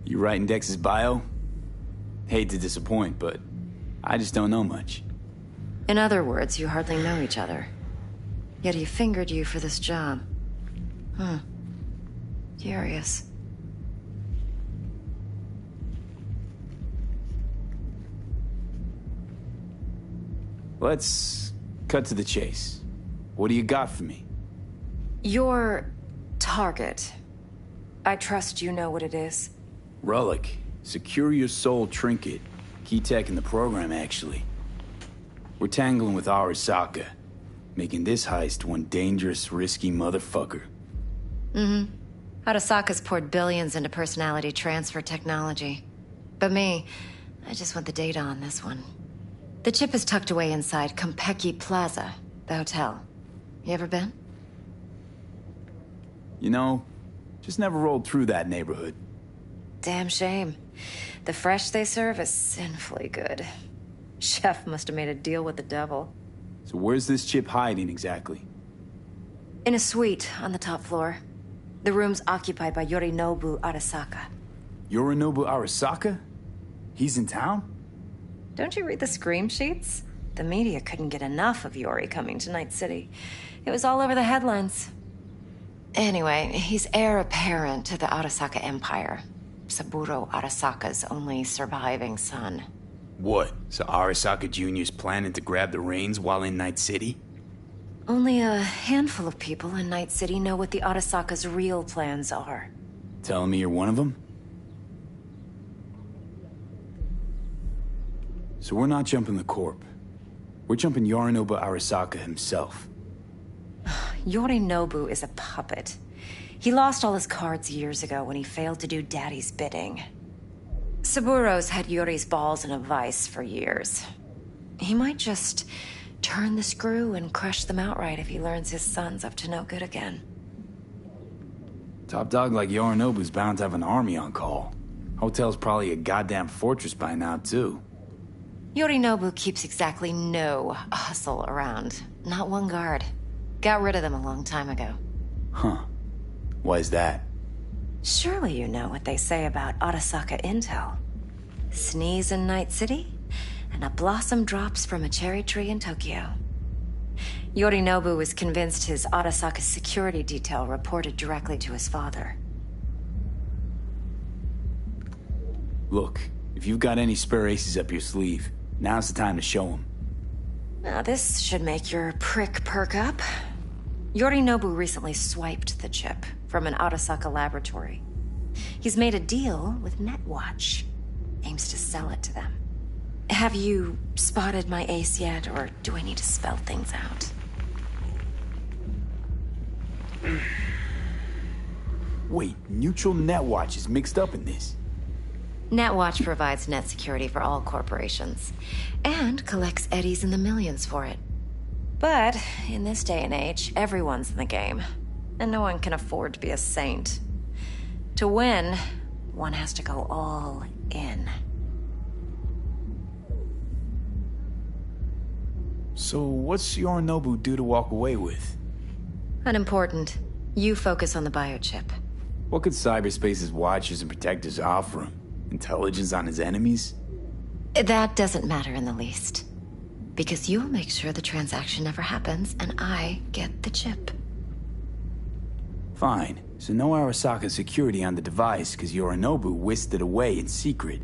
You writing Dex's bio? Hate to disappoint, but I just don't know much. In other words, you hardly know each other. Yet he fingered you for this job. Curious. Let's cut to the chase. What do you got for me? Your target. I trust you know what it is. Relic. Secure your soul trinket. Key tech in the program, actually. We're tangling with Arasaka, making this heist one dangerous, risky motherfucker. Arasaka's poured billions into personality transfer technology. But me, I just want the data on this one. The chip is tucked away inside Kompeki Plaza, the hotel. You ever been? You know, just never rolled through that neighborhood. Damn shame. The fresh they serve is sinfully good. Chef must have made a deal with the devil. So where's this chip hiding exactly? In a suite on the top floor. The room's occupied by Yorinobu Arasaka. Yorinobu Arasaka? He's in town? Don't you read the scream sheets? The media couldn't get enough of Yori coming to Night City. It was all over the headlines. Anyway, he's heir apparent to the Arasaka Empire. Saburo Arasaka's only surviving son. What? So Arasaka Jr.'s planning to grab the reins while in Night City? Only a handful of people in Night City know what the Arasaka's real plans are. Telling me you're one of them? So we're not jumping the Corp. We're jumping Yorinobu Arasaka himself. Yorinobu is a puppet. He lost all his cards years ago when he failed to do Daddy's bidding. Saburo's had Yori's balls in a vice for years. He might just turn the screw and crush them outright if he learns his son's up to no good again. Top dog like Yorinobu's bound to have an army on call. Hotel's probably a goddamn fortress by now, too. Yorinobu keeps exactly no hustle around. Not one guard. Got rid of them a long time ago. Huh. Why is that? Surely you know what they say about Arasaka intel. Sneeze in Night City, and a blossom drops from a cherry tree in Tokyo. Yorinobu was convinced his Arasaka security detail reported directly to his father. Look, if you've got any spare aces up your sleeve, now's the time to show them. Now this should make your prick perk up. Yorinobu recently swiped the chip from an Arasaka laboratory. He's made a deal with Netwatch. Aims to sell it to them. Have you spotted my ace yet, or do I need to spell things out? Wait, Neutral Netwatch is mixed up in this. Netwatch provides net security for all corporations, and collects eddies in the millions for it. But in this day and age, everyone's in the game, and no one can afford to be a saint. To win, one has to go all in. So what's Yorinobu due to walk away with? Unimportant. You focus on the biochip. What could cyberspace's watchers and protectors offer him? Intelligence on his enemies? That doesn't matter in the least. Because you'll make sure the transaction never happens, and I get the chip. Fine. So no Arasaka security on the device, because Yorinobu whisked it away in secret.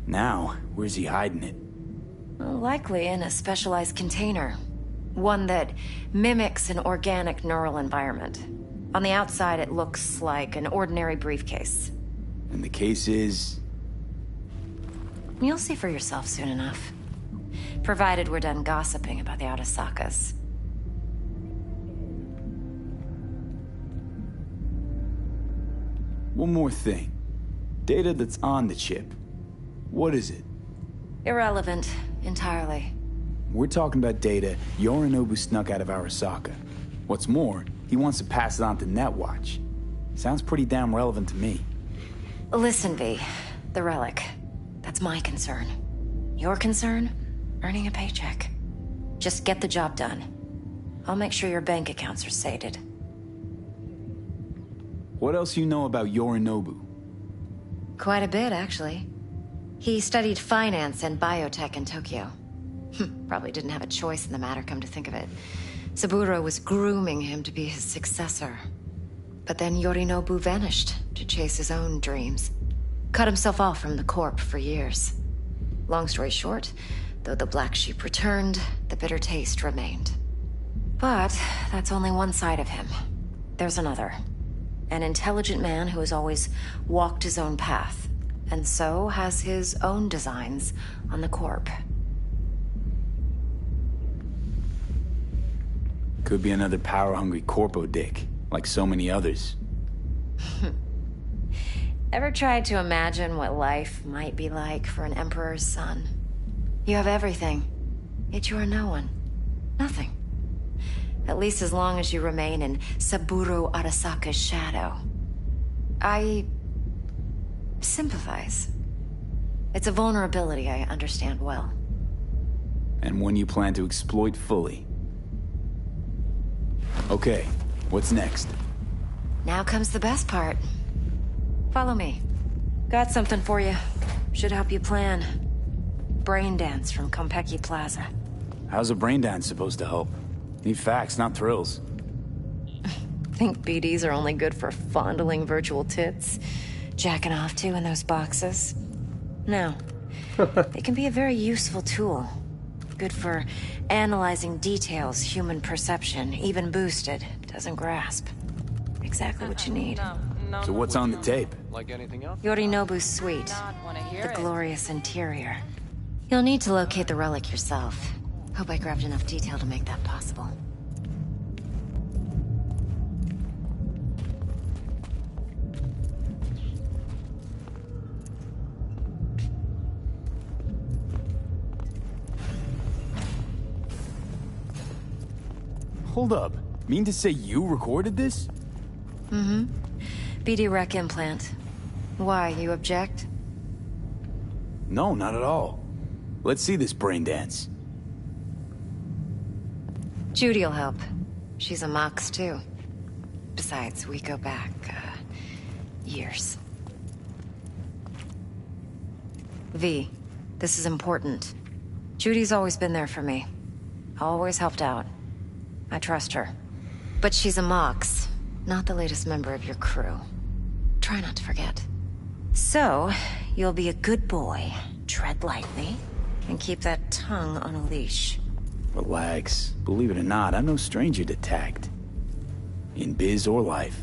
Now, where's he hiding it? Well, likely in a specialized container. One that mimics an organic neural environment. On the outside, it looks like an ordinary briefcase. And the case is... You'll see for yourself soon enough. Provided we're done gossiping about the Arasakas. One more thing. Data that's on the chip. What is it? Irrelevant, entirely. We're talking about data Yorinobu snuck out of Arasaka. What's more, he wants to pass it on to Netwatch. Sounds pretty damn relevant to me. Listen, V. The relic. That's my concern. Your concern? Earning a paycheck. Just get the job done. I'll make sure your bank accounts are sated. What else you know about Yorinobu? Quite a bit, actually. He studied finance and biotech in Tokyo. Probably didn't have a choice in the matter, come to think of it. Saburo was grooming him to be his successor. But then Yorinobu vanished to chase his own dreams. Cut himself off from the Corp for years. Long story short, though the black sheep returned, the bitter taste remained. But that's only one side of him. There's another. An intelligent man who has always walked his own path, and so has his own designs on the Corp. Could be another power-hungry corpo dick, like so many others. Ever tried to imagine what life might be like for an emperor's son? You have everything, yet you are no one. Nothing. At least as long as you remain in Saburo Arasaka's shadow. I sympathize. It's a vulnerability I understand well. And one you plan to exploit fully. Okay, what's next? Now comes the best part. Follow me. Got something for you. Should help you plan. Brain dance from Konpeki Plaza. How's a brain dance supposed to help? Need facts, not thrills. Think BDs are only good for fondling virtual tits? Jacking off to in those boxes? No. It can be a very useful tool. Good for analyzing details human perception, even boosted, doesn't grasp. Exactly what you need. So what's on the tape? Like anything else? Yorinobu's suite. The glorious interior. You'll need to locate the relic yourself. Hope I grabbed enough detail to make that possible. Hold up. Mean to say you recorded this? Mm-hmm. BD rec implant. Why, you object? No, not at all. Let's see this brain dance. Judy'll help. She's a Mox, too. Besides, we go back, years. V, this is important. Judy's always been there for me. Always helped out. I trust her. But she's a Mox, not the latest member of your crew. Try not to forget. So, you'll be a good boy, tread lightly, and keep that tongue on a leash. Relax. Believe it or not, I'm no stranger to tact. In biz or life.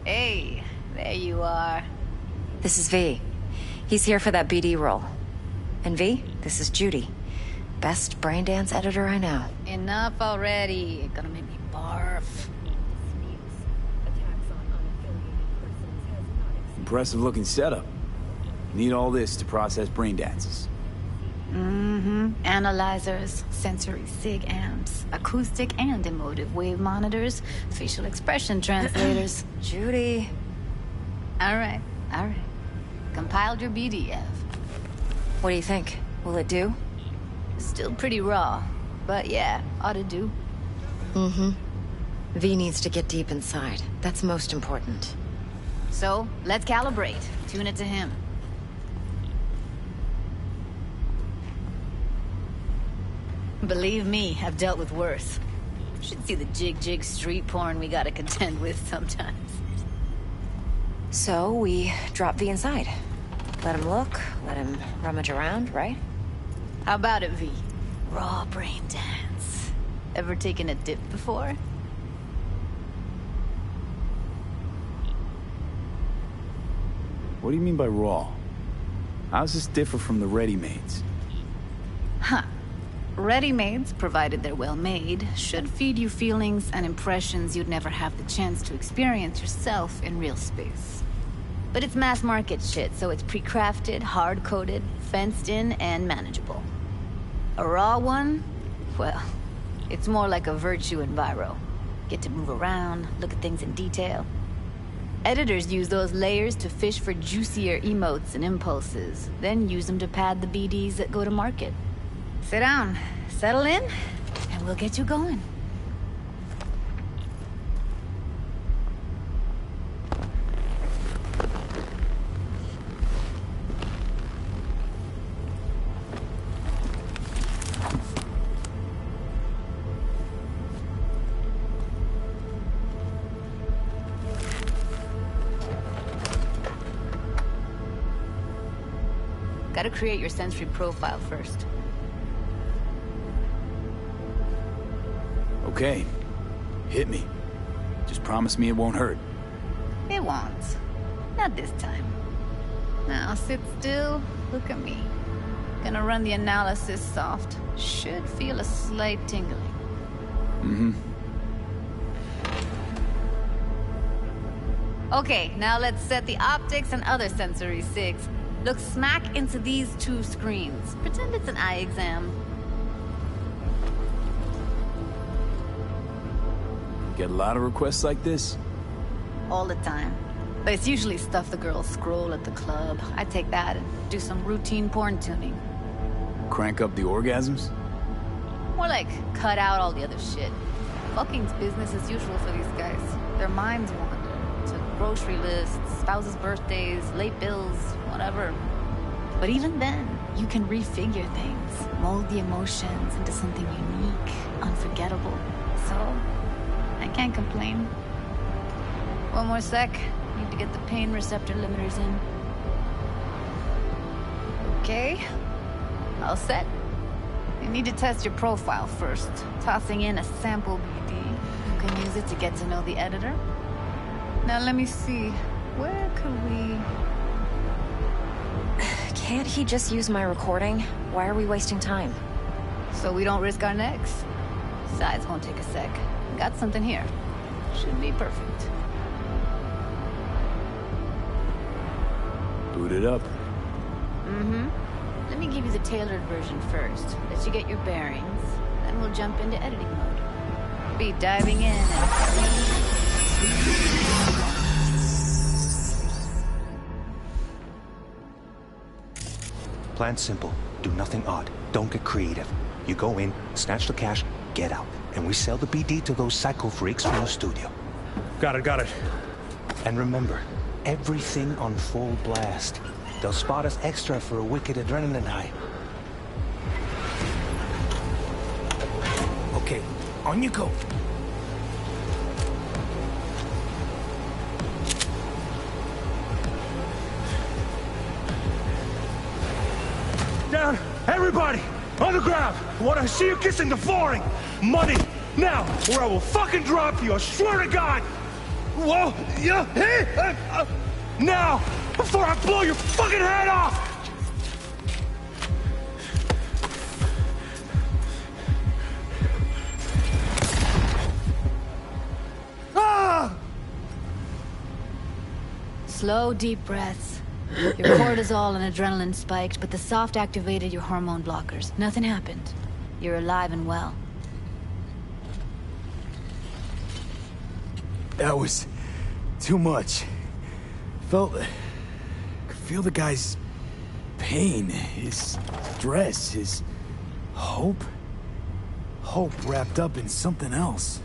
Hey, there you are. This is V. He's here for that BD role. And V, this is Judy. Best brain dance editor I know. Enough already. You're gonna make me barf. Impressive looking setup. Need all this to process brain dances. Mm-hmm. Analyzers, sensory sig amps, acoustic and emotive wave monitors, facial expression translators. Judy. All right. Compiled your BDF. What do you think? Will it do? Still pretty raw, but yeah, ought to do. Mm-hmm. V needs to get deep inside. That's most important. So, let's calibrate. Tune it to him. Believe me, I've dealt with worse. Should see the jig street porn we gotta contend with sometimes. So we drop V inside. Let him look, let him rummage around, right? How about it, V? Raw brain dance. Ever taken a dip before? What do you mean by raw? How's this differ from the ready-mades? Huh. Ready-mades, provided they're well-made, should feed you feelings and impressions you'd never have the chance to experience yourself in real space. But it's mass-market shit, so it's pre-crafted, hard-coded, fenced-in, and manageable. A raw one? Well, it's more like a virtue enviro. Get to move around, look at things in detail. Editors use those layers to fish for juicier emotes and impulses, then use them to pad the BDs that go to market. Sit down, settle in, and we'll get you going. Gotta create your sensory profile first. Okay. Hit me. Just promise me it won't hurt. It won't. Not this time. Now sit still, look at me. Gonna run the analysis soft. Should feel a slight tingling. Mm-hmm. Okay, now let's set the optics and other sensory sigs. Look smack into these two screens. Pretend it's an eye exam. Get a lot of requests like this? All the time. But it's usually stuff the girls scroll at the club. I take that and do some routine porn tuning. Crank up the orgasms? More like cut out all the other shit. Fucking's business as usual for these guys. Their minds wander to grocery lists, spouses' birthdays, late bills, whatever. But even then, you can refigure things, mold the emotions into something unique, unforgettable. So, I can't complain. One more sec. Need to get the pain receptor limiters in. Okay. All set. You need to test your profile first. Tossing in a sample BD. You can use it to get to know the editor. Now let me see. Where could we... Can't he just use my recording? Why are we wasting time? So we don't risk our necks. Besides, won't take a sec. Got something here. Should be perfect. Boot it up. Mm-hmm. Let me give you the tailored version first. Let you get your bearings. Then we'll jump into editing mode. Be diving in and... Plan simple. Do nothing odd. Don't get creative. You go in, snatch the cash, get out. And we sell the BD to those psycho freaks from the studio. Got it. And remember, everything on full blast. They'll spot us extra for a wicked adrenaline high. Okay, on you go. Down! Everybody! On the ground! I want to see you kissing the flooring! Money! Now! Or I will fucking drop you! I swear to God! Whoa! Yeah! Hey! Now! Before I blow your fucking head off! Ah! Slow, deep breaths. Your cortisol and adrenaline spiked, but the soft activated your hormone blockers. Nothing happened. You're alive and well. That was too much. Could feel the guy's pain, his stress, his hope. Hope wrapped up in something else.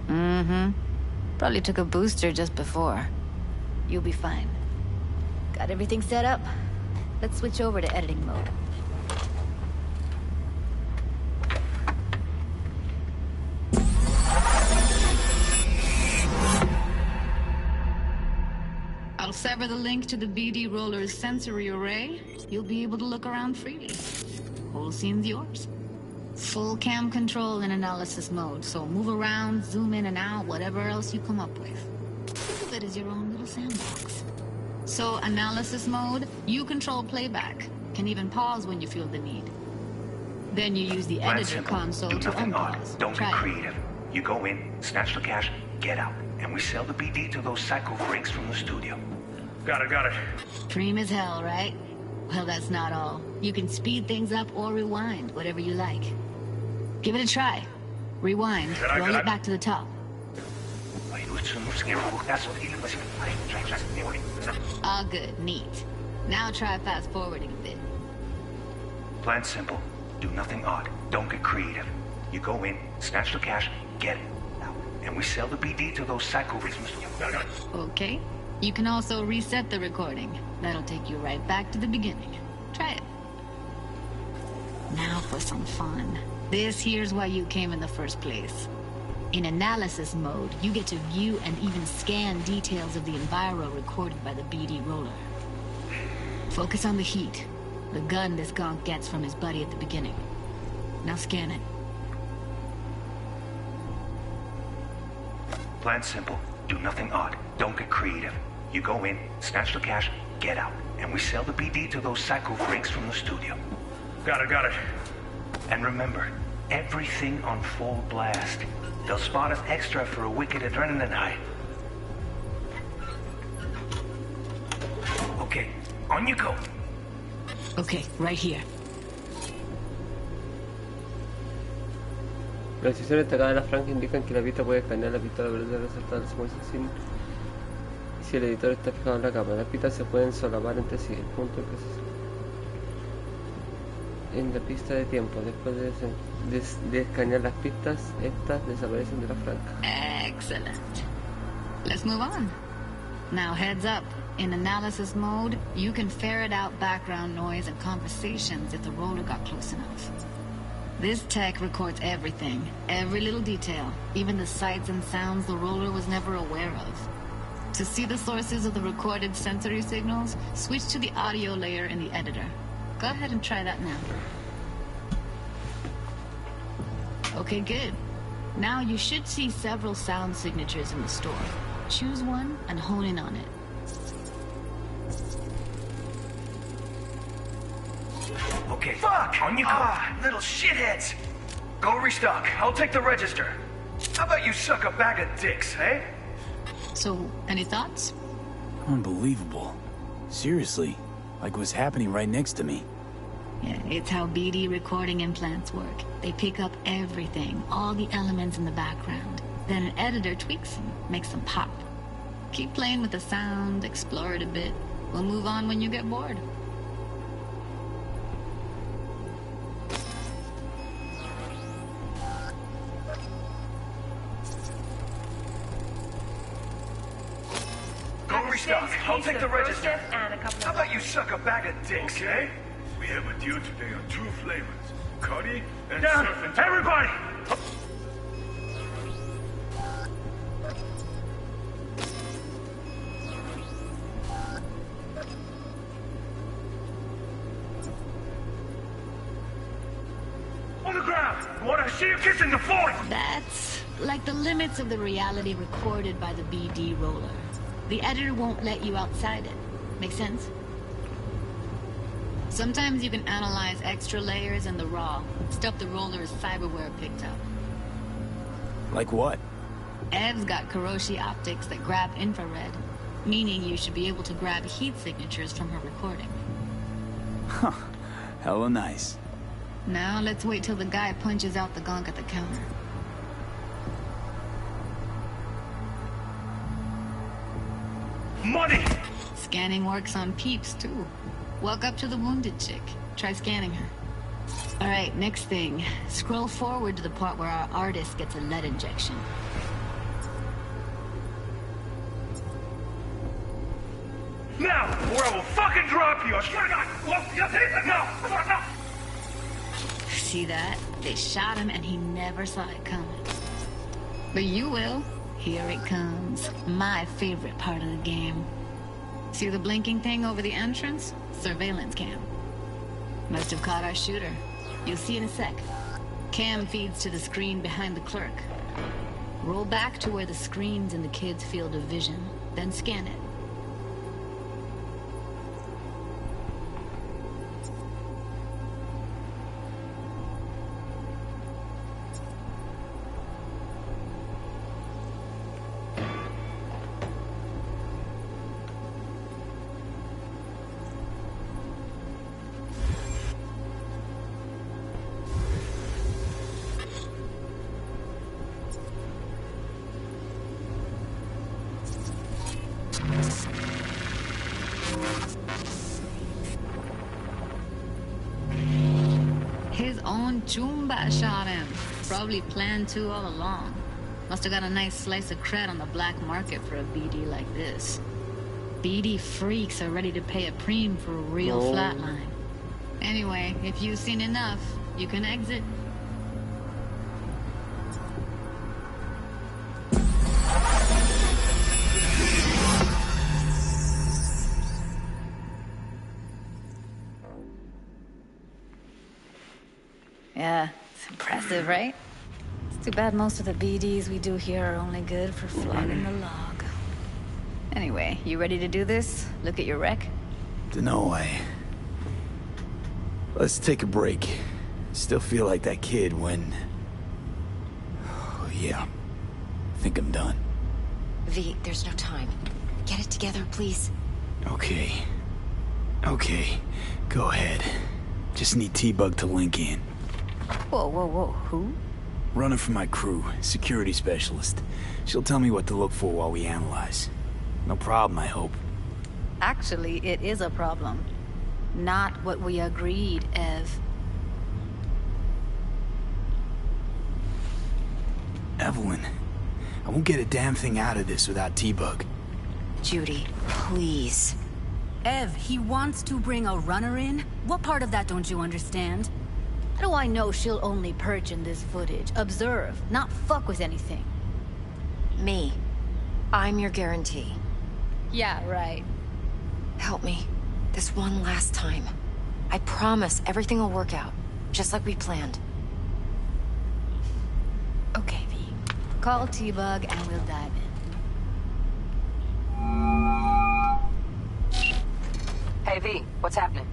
Mm-hmm. Probably took a booster just before. You'll be fine. Got everything set up? Let's switch over to editing mode. sever the link to the BD Roller's sensory array, you'll be able to look around freely. Whole scene's yours. Full cam control in analysis mode, so move around, zoom in and out, whatever else you come up with. Think of it as your own little sandbox. So, analysis mode, you control playback. Can even pause when you feel the need. Then you use the editor console to unpause. Don't get creative. You go in, snatch the cash, get out. And we sell the BD to those psycho freaks from the studio. Got it. Cream as hell, right? Well, that's not all. You can speed things up or rewind, whatever you like. Give it a try. Rewind. Roll it back to the top. All good. Neat. Now try fast forwarding a bit. Plan simple. Do nothing odd. Don't get creative. You go in, snatch the cash, get it out. And we sell the BD to those psycho freaks from the studio. Okay. You can also reset the recording. That'll take you right back to the beginning. Try it. Now for some fun. This here's why you came in the first place. In analysis mode, you get to view and even scan details of the enviro recorded by the BD Roller. Focus on the heat. The gun this gonk gets from his buddy at the beginning. Now scan it. Plan simple. Do nothing odd. Don't get creative. You go in, snatch the cash, get out. And we sell the BD to those psycho freaks from the studio. Got it. And remember, everything on full blast. They'll spot us extra for a wicked adrenaline high. Okay, on you go. Okay, right here. Las decisiones destacadas de la franja indican que la pista puede escanear la pistola para resaltar la secuencia sin... Si el editor está fijado en la capa, las pistas se pueden solapar entre sí. El punto es que en la pista de tiempo, después de escanear las pistas, estas desaparecen de la franja. Excellent. Let's move on. Now heads up. In analysis mode, you can ferret out background noise and conversations if the roller got close enough. This tech records everything, every little detail, even the sights and sounds the roller was never aware of. To see the sources of the recorded sensory signals, switch to the audio layer in the editor. Go ahead and try that now. Okay, good. Now you should see several sound signatures in the store. Choose one and hone in on it. Okay, fuck! On you go! Little shitheads! Go restock. I'll take the register. How about you suck a bag of dicks, eh? So, any thoughts? Unbelievable. Seriously, like what's happening right next to me. Yeah, it's how BD recording implants work. They pick up everything, all the elements in the background. Then an editor tweaks them, makes them pop. Keep playing with the sound, explore it a bit. We'll move on when you get bored. Go restock. I'll take the register. How about you suck a bag of dicks, eh? We have a deal today on 2 flavors. Cuddy and Down! surf and Everybody! On the ground! I want to see you kissing the floor! That's like the limits of the reality recorded by the BD Roller. The editor won't let you outside it. Make sense? Sometimes you can analyze extra layers in the raw, stuff the roller's cyberware picked up. Like what? Ev's got Kiroshi optics that grab infrared, meaning you should be able to grab heat signatures from her recording. Huh. Hella nice. Now let's wait till the guy punches out the gonk at the counter. Money! Scanning works on peeps, too. Walk up to the wounded chick. Try scanning her. Alright, next thing. Scroll forward to the part where our artist gets a lead injection. Now, or I will fucking drop you! I swear to God! No! See that? They shot him and he never saw it coming. But you will. Here it comes. My favorite part of the game. See the blinking thing over the entrance? Surveillance cam. Must have caught our shooter. You'll see in a sec. Cam feeds to the screen behind the clerk. Roll back to where the screen's in the kid's field of vision, then scan it. His own Chumba shot him. Probably planned to all along. Must have got a nice slice of cred on the black market for a BD like this. BD freaks are ready to pay a preem for a real flatline. Anyway, if you've seen enough, you can exit. Yeah, it's impressive, right? It's too bad most of the BDs we do here are only good for flogging the log. Anyway, you ready to do this? Look at your rec? Dunno, let's take a break. Still feel like that kid when... Oh, yeah. I think I'm done. V, there's no time. Get it together, please. Okay. Okay. Go ahead. Just need T-Bug to link in. Whoa, whoa, whoa. Who? Running for my crew. Security specialist. She'll tell me what to look for while we analyze. No problem, I hope. Actually, it is a problem. Not what we agreed, Ev. Evelyn, I won't get a damn thing out of this without T-Bug. Judy, please. Ev, he wants to bring a runner in? What part of that don't you understand? How do I know she'll only perch in this footage? Observe, not fuck with anything. Me. I'm your guarantee. Yeah, right. Help me. This one last time. I promise everything will work out. Just like we planned. Okay, V. Call T-Bug and we'll dive in. Hey, V. What's happening?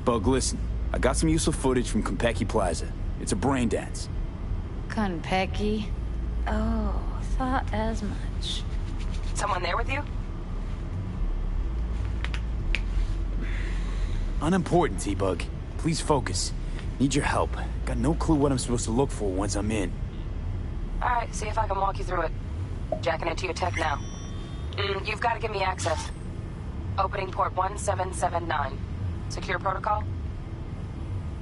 Bug, listen. I got some useful footage from Konpeki Plaza. It's a brain dance. Konpeki? Oh, thought as much. Someone there with you? Unimportant, T-Bug. Please focus. Need your help. Got no clue what I'm supposed to look for once I'm in. Alright, see if I can walk you through it. Jacking into your tech now. You've got to give me access. Opening port 1779. Secure protocol?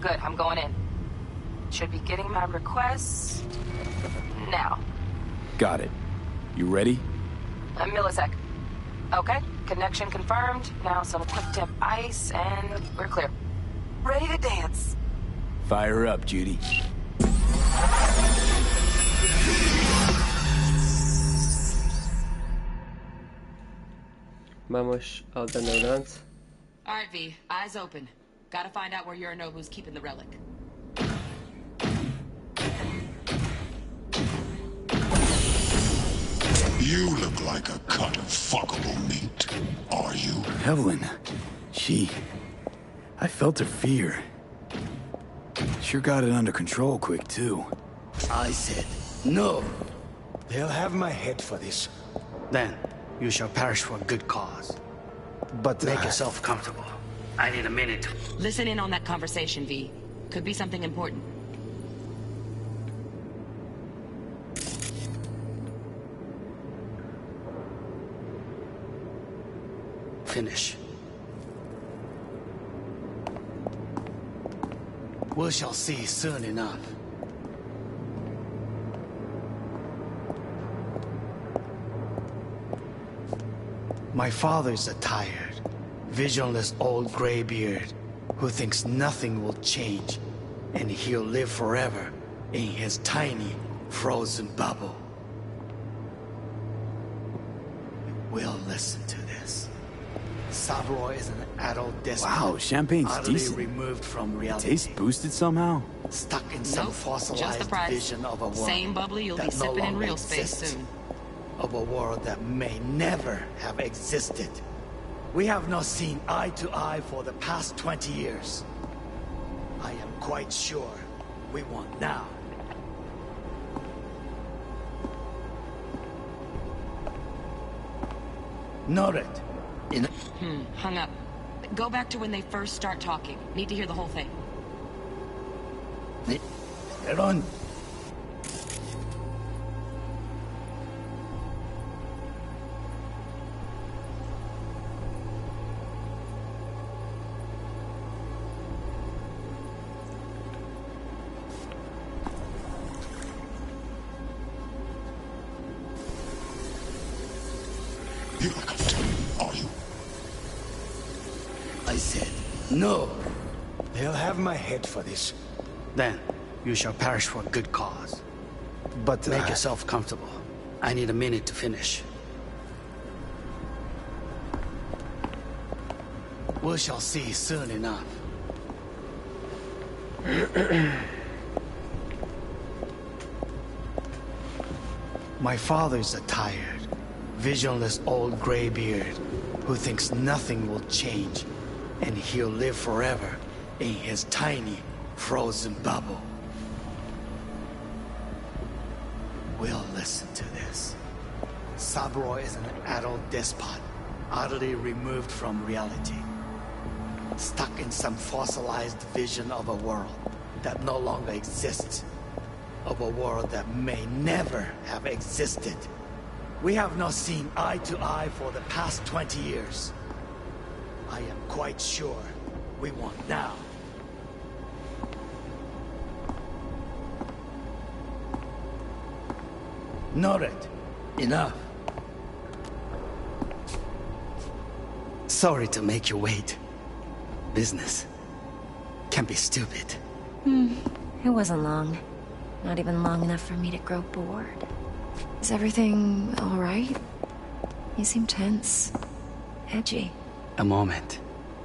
Good, I'm going in. Should be getting my requests... now. Got it. You ready? A millisec. Okay, connection confirmed. Now some quick tip ice, and we're clear. Ready to dance. Fire up, Judy. Vamos out underground. Alright, V. Eyes open. Gotta find out where Yorinobu's keeping the relic. You look like a cut of fuckable meat. Are you? Evelyn. I felt her fear. Sure got it under control quick, too. I said, no. They'll have my head for this. Then, you shall perish for a good cause. But make yourself comfortable. I need a minute. Listen in on that conversation, V. Could be something important. Finish. We shall see soon enough. My father's a tired, visionless old graybeard who thinks nothing will change, and he'll live forever in his tiny, frozen bubble. We'll listen to this. Saburo is an adult despot. Wow, champagne's utterly decent. removed from reality. Taste boosted somehow? Stuck in some Nope, just fossilized the price. vision of a world Same bubbly you'll be that no sipping in longer real space exists. soon. Of a world that may never have existed. We have not seen eye to eye for the past 20 years. I am quite sure we want now. Noted. Hung up. Go back to when they first start talking. Need to hear the whole thing. Eron. You're like a fool, are you? I said no. They'll have my head for this. Then you shall perish for a good cause. But Make yourself comfortable. I need a minute to finish. We shall see soon enough. My father's a tired, visionless old graybeard who thinks nothing will change, and he'll live forever in his tiny, frozen bubble. We'll listen to this. Saburo is an adult despot, utterly removed from reality. Stuck in some fossilized vision of a world that no longer exists. Of a world that may never have existed. We have not seen eye to eye for the past 20 years. I am quite sure we want now. Noted. Enough. Sorry to make you wait. Business can be stupid. It wasn't long. Not even long enough for me to grow bored. Is everything all right? You seem tense. Edgy. A moment.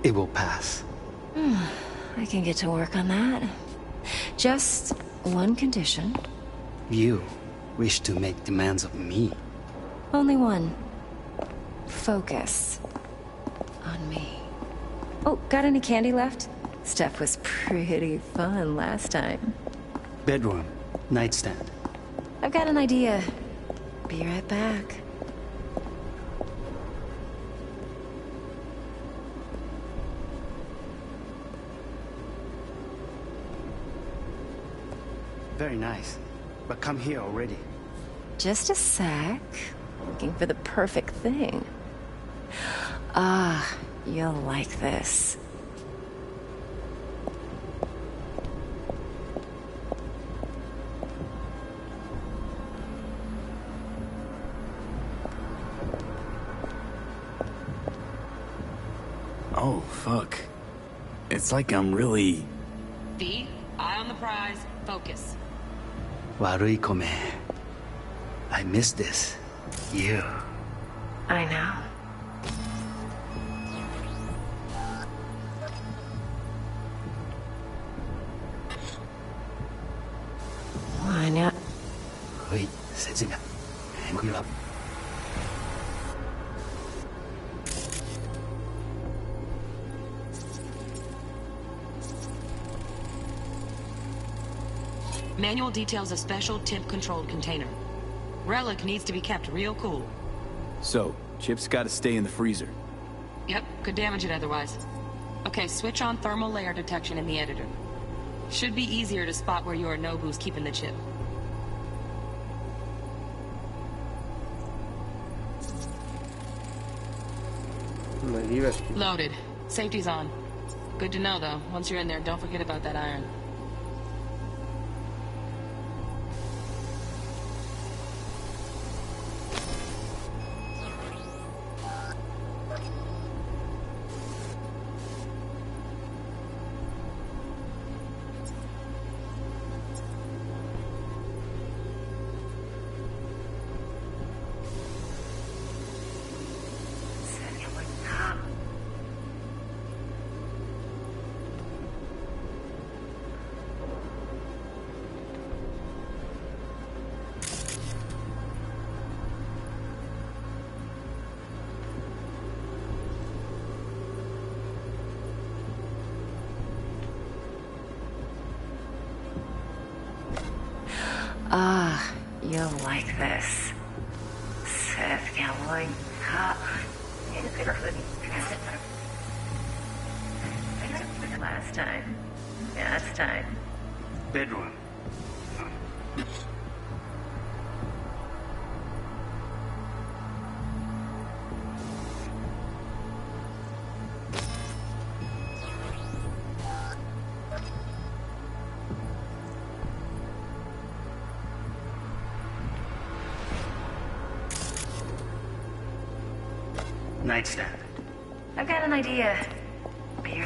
It will pass. I can get to work on that. Just one condition. You wish to make demands of me. Only one. Focus. On me. Oh, got any candy left? Stuff was pretty fun last time. Bedroom. Nightstand. I've got an idea. Be right back. Very nice. But come here already. Just a sec. Looking for the perfect thing. Ah, you'll like this. Oh, fuck. It's like I'm really... V, eye on the prize, focus. Warui kome. I miss this. You. I know. Why not? Wait, sensiga. Hang up. Manual details a special temp-controlled container. Relic needs to be kept real cool. So, chips gotta stay in the freezer. Yep, could damage it otherwise. Okay, switch on thermal layer detection in the editor. Should be easier to spot where Yorinobu's keeping the chip. Loaded. Safety's on. Good to know, though. Once you're in there, don't forget about that iron. like this. Seth Galloway. Last time. Last time. Bedroom. Nightstand. I've got an idea. Be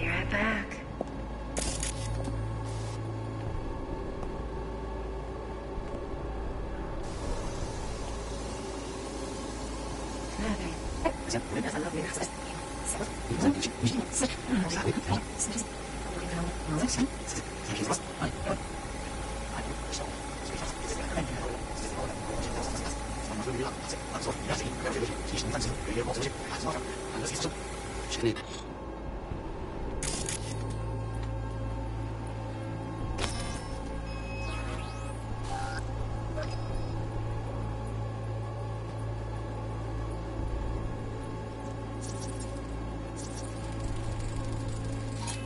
right back.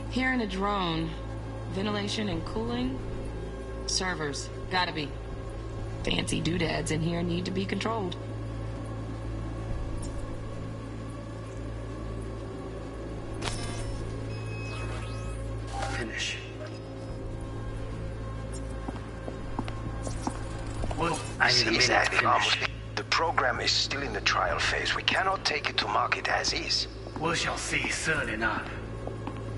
Hearing a drone. Ventilation and cooling? Servers. Gotta be. Fancy doodads in here need to be controlled. Finish. Well, I need a minute to finish. The program is still in the trial phase. We cannot take it to market as is. We shall see soon enough.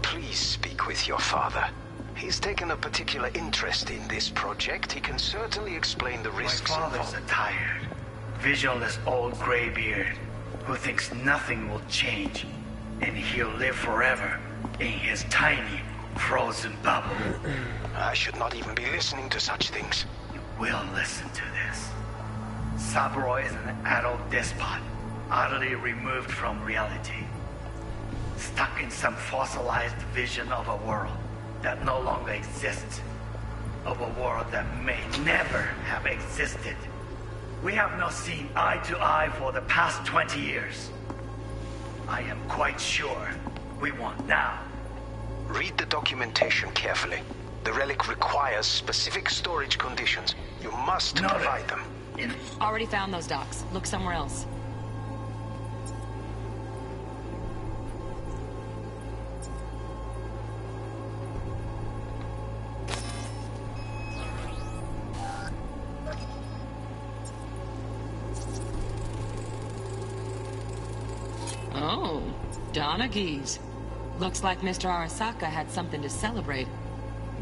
Please speak with your father. He's taken a particular interest in this project. He can certainly explain the risks My father's a tired, visionless old graybeard who thinks nothing will change, and he'll live forever in his tiny, frozen bubble. I should not even be listening to such things. You will listen to this. Saburo is an adult despot, utterly removed from reality. Stuck in some fossilized vision of a world that no longer exists. Of a world that may never have existed. We have not seen eye to eye for the past 20 years. I am quite sure we want now. Read the documentation carefully. The relic requires specific storage conditions. You must provide them. Already found those docs. Look somewhere else. Oh, Donaghys. Looks like Mr. Arasaka had something to celebrate.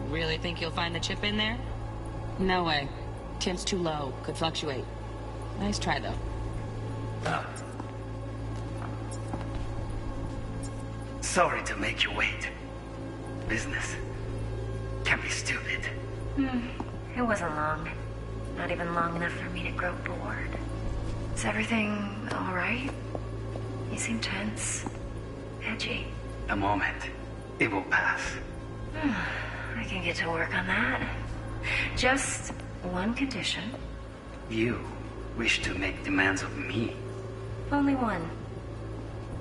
Really think you'll find the chip in there? No way. Temp's too low. Could fluctuate. Nice try, though. Sorry to make you wait. Business can be stupid. It wasn't long. Not even long enough for me to grow bored. Is everything all right? You seem tense. Edgy. A moment. It will pass. I can get to work on that. Just one condition. You wish to make demands of me. Only one.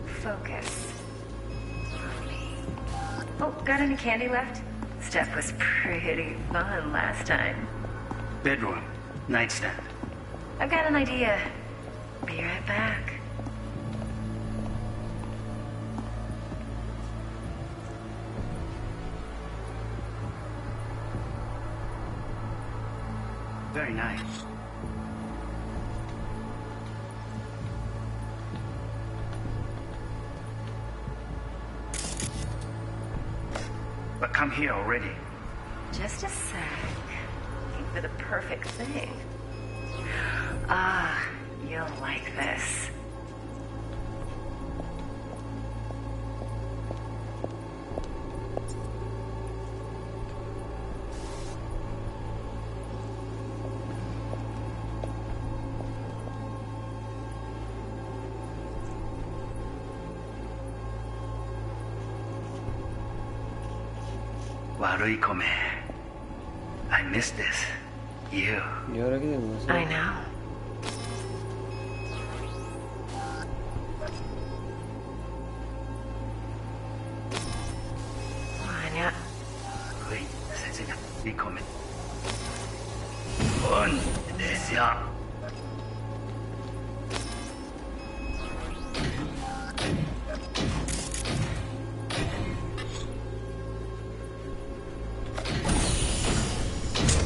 Focus. On me. Oh, got any candy left? Stuff was pretty fun last time. Bedroom. Nightstand. I've got an idea. Be right back. Very nice. But come here already. Just a sec. Looking for the perfect thing. Ah, you'll like this. Warui Kome. I miss this. You. ¿Y ahora qué tengo? I know. Vaya. 对，先生，你come。on，等下。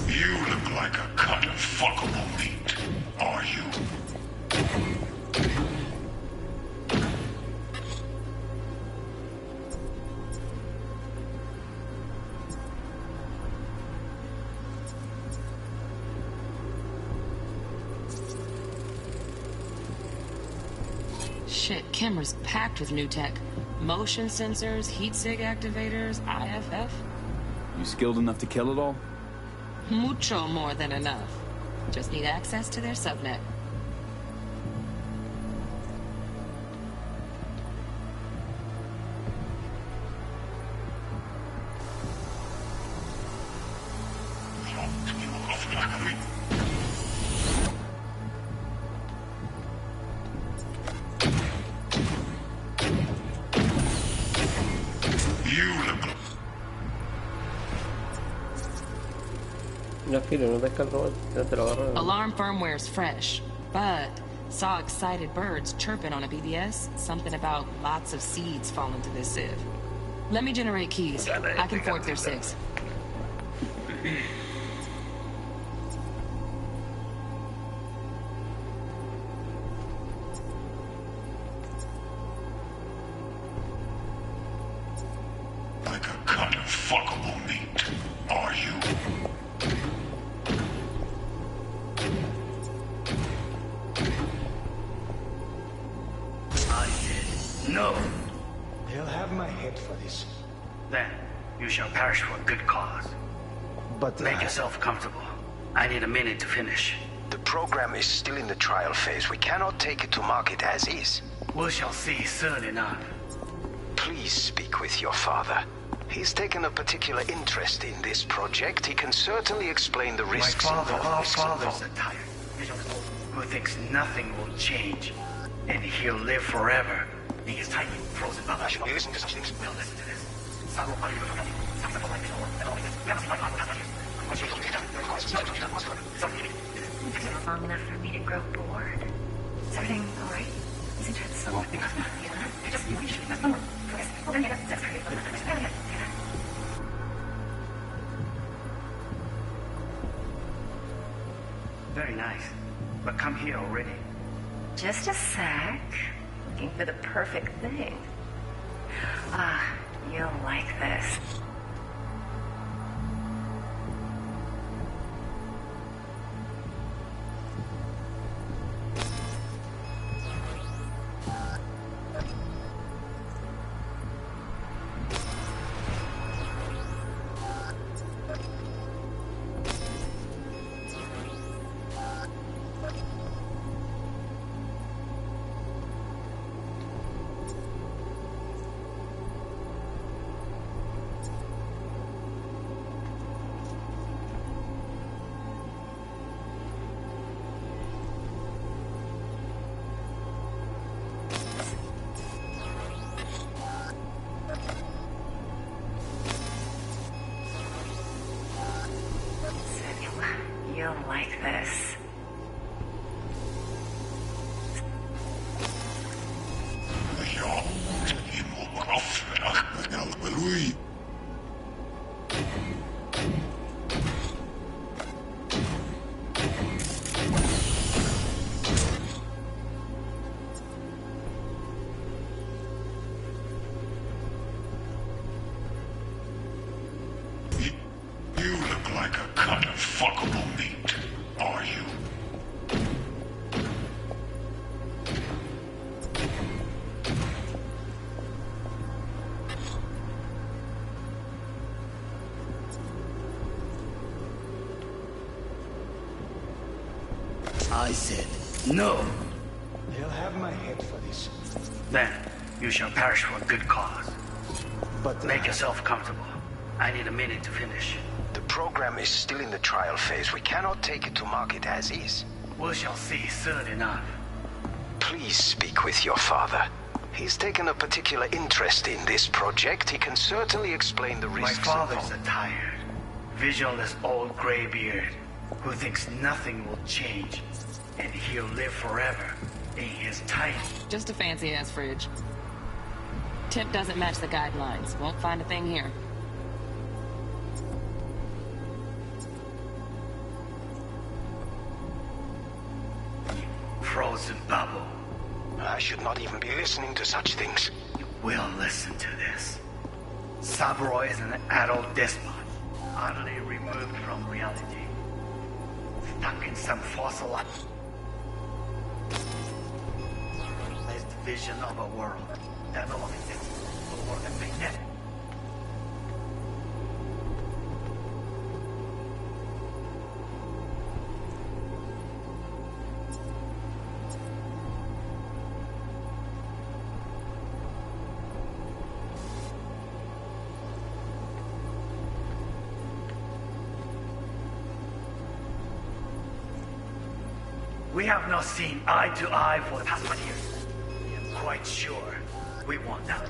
You look like a cut of fuckable meat, are you? Shit, camera's packed with new tech. Motion sensors, heat sig activators, IFF. You skilled enough to kill it all? Mucho more than enough. Just need access to their subnet. No, Filo, no pesca el robot, no te lo agarro. Alarm firmware's fresh, but saw excited birds chirping on a BBS. Something about lots of seeds falling to this sieve. Let me generate keys. I can fork their SIGs. Like a cut of fuckable meat, are you? I said no. They'll have my head for this. Then you shall perish for a good cause. But make yourself comfortable. I need a minute to finish. The program is still in the trial phase. We cannot take it to market as is. We shall see soon enough. Please speak with your father. He's taken a particular interest in this project. He can certainly explain the risks involved. Our fathers are tired. Who thinks nothing will change. And he'll live forever. He is tiny, frozen mother. You listen to such things. We'll listen to this. Long enough for me to grow bored. Is everything alright? Isn't it so? Very nice. But come here already. Just a sec. Looking for the perfect thing. Ah, you'll like this. You'll like this. You look like a cut of fuckable meat, are you? I said no. They'll have my head for this. Then you shall perish for a good cause. But make yourself comfortable. I need a minute to finish. The program is still in the trial phase. We cannot take it to market as is. We shall see soon enough. Please speak with your father. He's taken a particular interest in this project. He can certainly explain the risks. My father's a tired, visionless old graybeard who thinks nothing will change, and he'll live forever in his tiny... Just a fancy-ass fridge. Temp doesn't match the guidelines. Won't find a thing here. Frozen bubble. I should not even be listening to such things. You will listen to this. Saburo is an adult despot, utterly removed from reality. Stuck in some fossilized vision of a world that only exists for the magnetic. We have not seen eye to eye for the past 20 years. I'm quite sure we won't now.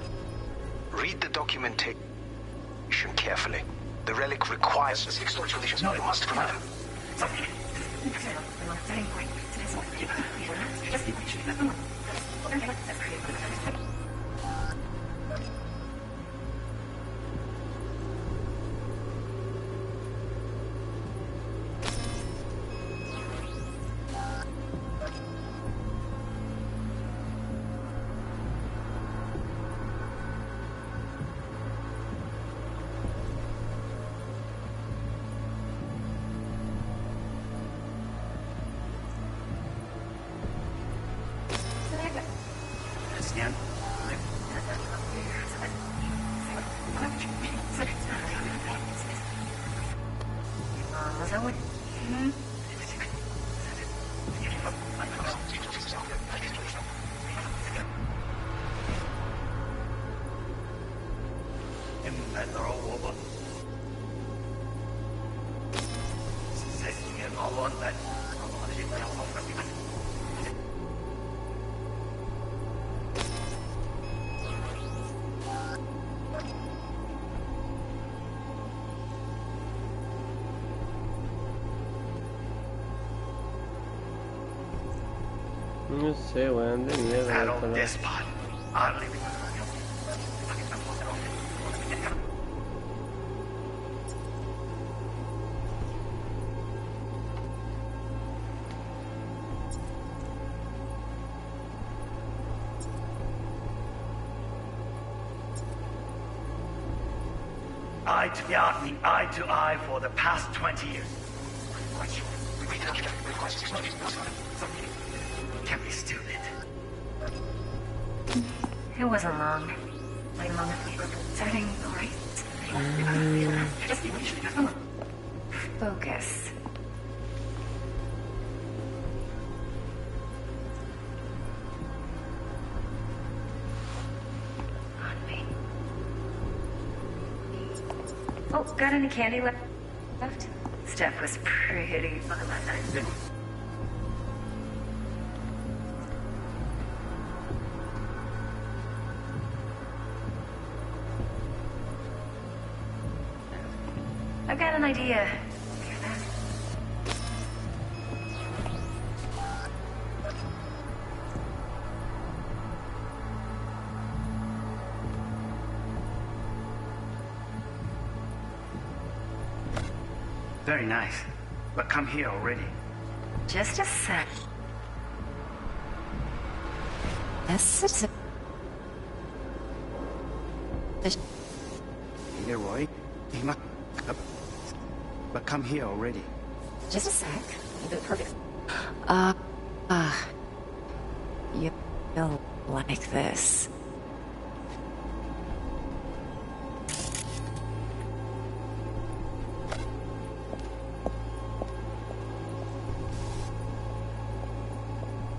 Read the documentation carefully. The relic requires specific storage conditions. No, you must provide them. No sé, weón, de mierda. Adult despot, utterly eye to eye for the past 20 years. Can't be stupid. It wasn't long. Like long enough. Everything all right? Focus. On me. Oh, got any candy left? Stuff was pretty fun last night. I've got an idea. Hear that? Very nice. But come here already. Just a sec. Here, Roy. He must... But come here already. Just a sec. Perfect. You'll like this.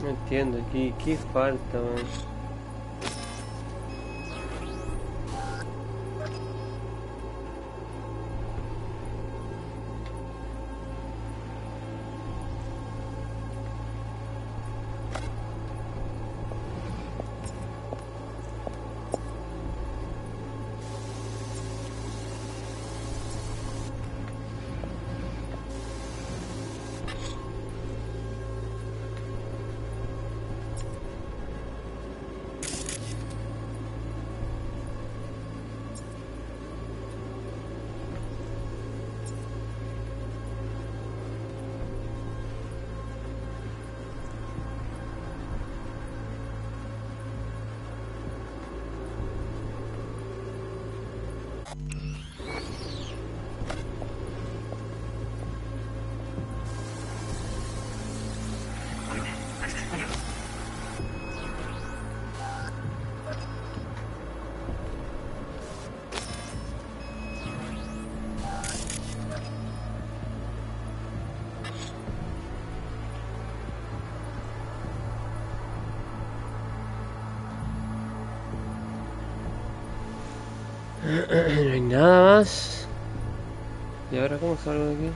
No entiendo, ¿qué falta, man? No hay nada más. ¿Y ahora cómo salgo de aquí?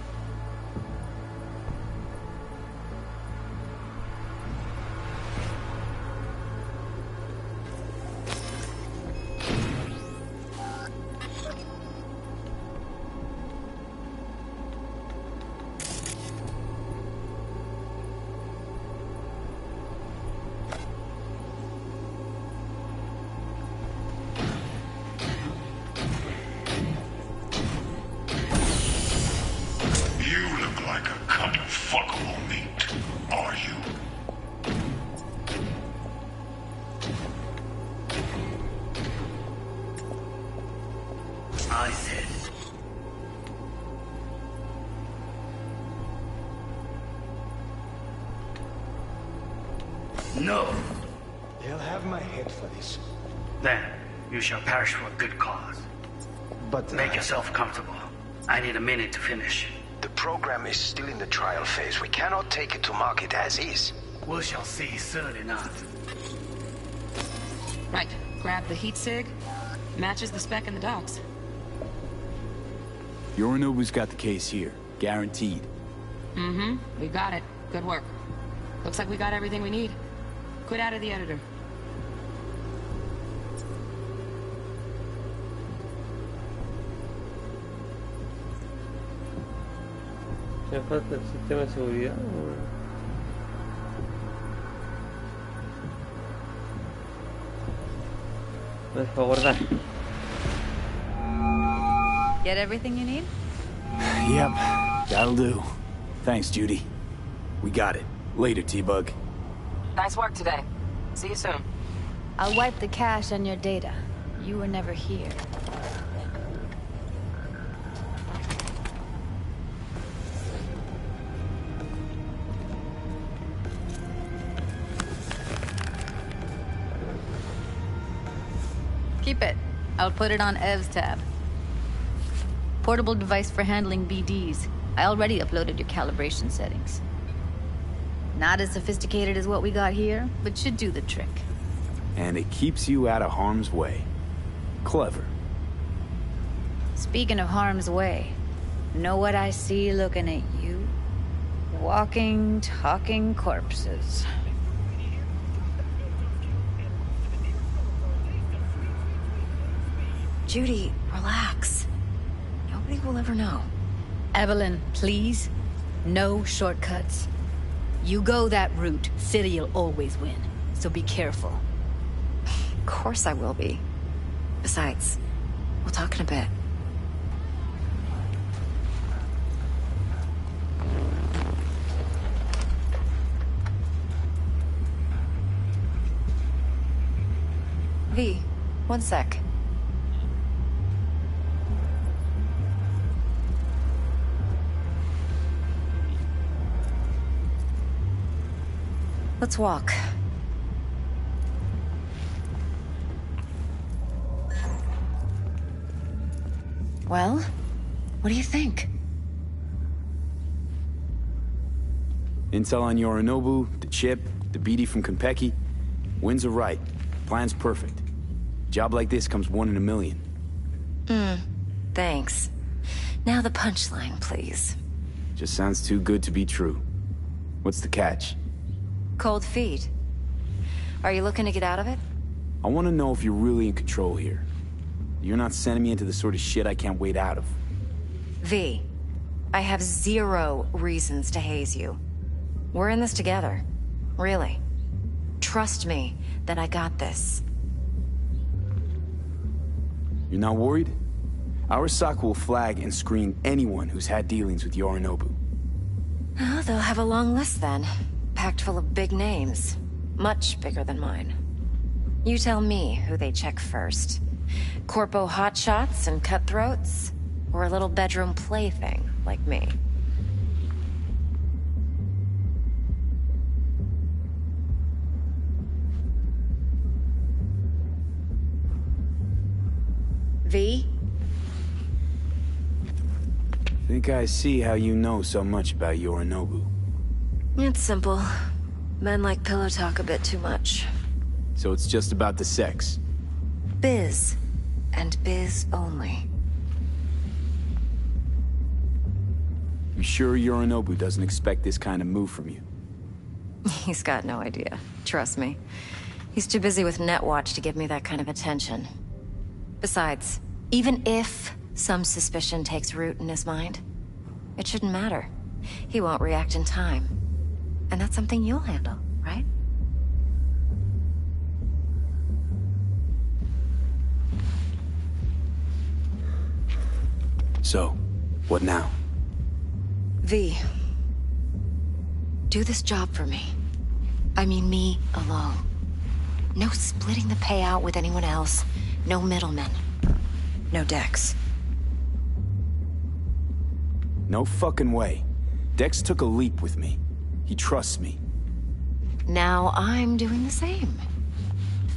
No. They'll have my head for this. Then you shall perish for a good cause. But make yourself comfortable. I need a minute to finish. The program is still in the trial phase. We cannot take it to market as is. We shall see soon enough. Right. Grab the heat sig. Matches the spec in the docs. Yorinobu's got the case here. Guaranteed. Mm-hmm. We got it. Good work. Looks like we got everything we need. Quit out of the editor. ¿Me falta el sistema de seguridad? Me dejo guardar. Get everything you need? Yep, that'll do. Thanks, Judy. We got it. Later, T-Bug. Nice work today. See you soon. I'll wipe the cache on your data. You were never here. Keep it. I'll put it on Ev's tab. Portable device for handling BDs. I already uploaded your calibration settings. Not as sophisticated as what we got here, but should do the trick. And it keeps you out of harm's way. Clever. Speaking of harm's way, know what I see looking at you? Walking, talking corpses. Judy, relax. Nobody will ever know. Evelyn, please. No shortcuts. You go that route, City'll always win. So be careful. Of course I will be. Besides, we'll talk in a bit. V, one sec. Let's walk. Well, what do you think? Intel on Yorinobu, the chip, the BD from Konpeki. Winds are right. Plan's perfect. Job like this comes 1 in a million. Thanks. Now the punchline, please. Just sounds too good to be true. What's the catch? Cold feet. Are you looking to get out of it? I want to know if you're really in control here. You're not sending me into the sort of shit I can't wait out of. V, I have 0 reasons to haze you. We're in this together. Really. Trust me that I got this. You're not worried? Arasaka will flag and screen anyone who's had dealings with Yorinobu. Oh, they'll have a long list then. Packed full of big names. Much bigger than mine. You tell me who they check first. Corpo hotshots and cutthroats, or a little bedroom plaything like me? V? Think I see how you know so much about Yorinobu. It's simple. Men like pillow talk a bit too much. So it's just about the sex? Biz. And biz only. You sure Yorinobu doesn't expect this kind of move from you? He's got no idea. Trust me. He's too busy with Netwatch to give me that kind of attention. Besides, even if some suspicion takes root in his mind, it shouldn't matter. He won't react in time. And that's something you'll handle, right? So, what now? V. Do this job for me. I mean me alone. No splitting the payout with anyone else. No middlemen. No Dex. No fucking way. Dex took a leap with me. He trusts me. Now I'm doing the same.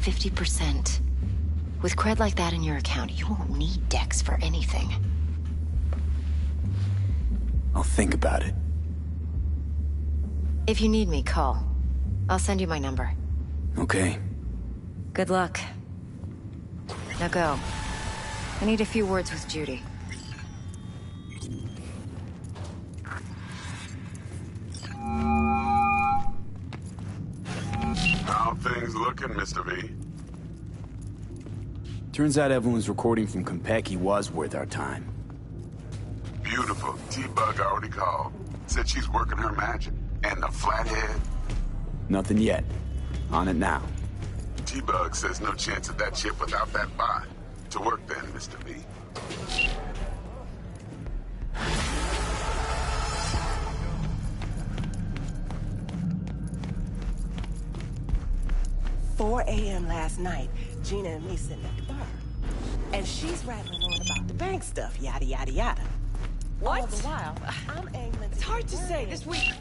50%. With cred like that in your account, you won't need Dex for anything. I'll think about it. If you need me, call. I'll send you my number. Okay. Good luck. Now go. I need a few words with Judy. How things looking, Mr. V? Turns out Evelyn's recording from Konpeki was worth our time. Beautiful. T-Bug already called. Said she's working her magic. And the flathead? Nothing yet. On it now. T-Bug says no chance of that chip without that bot. To work then, Mr. V. "4 a.m. last night, Gina and me sitting at the bar. And she's rattling on about the bank stuff, yada, yada, yada. What? All the while, I'm angling to... It's hard to say. This week,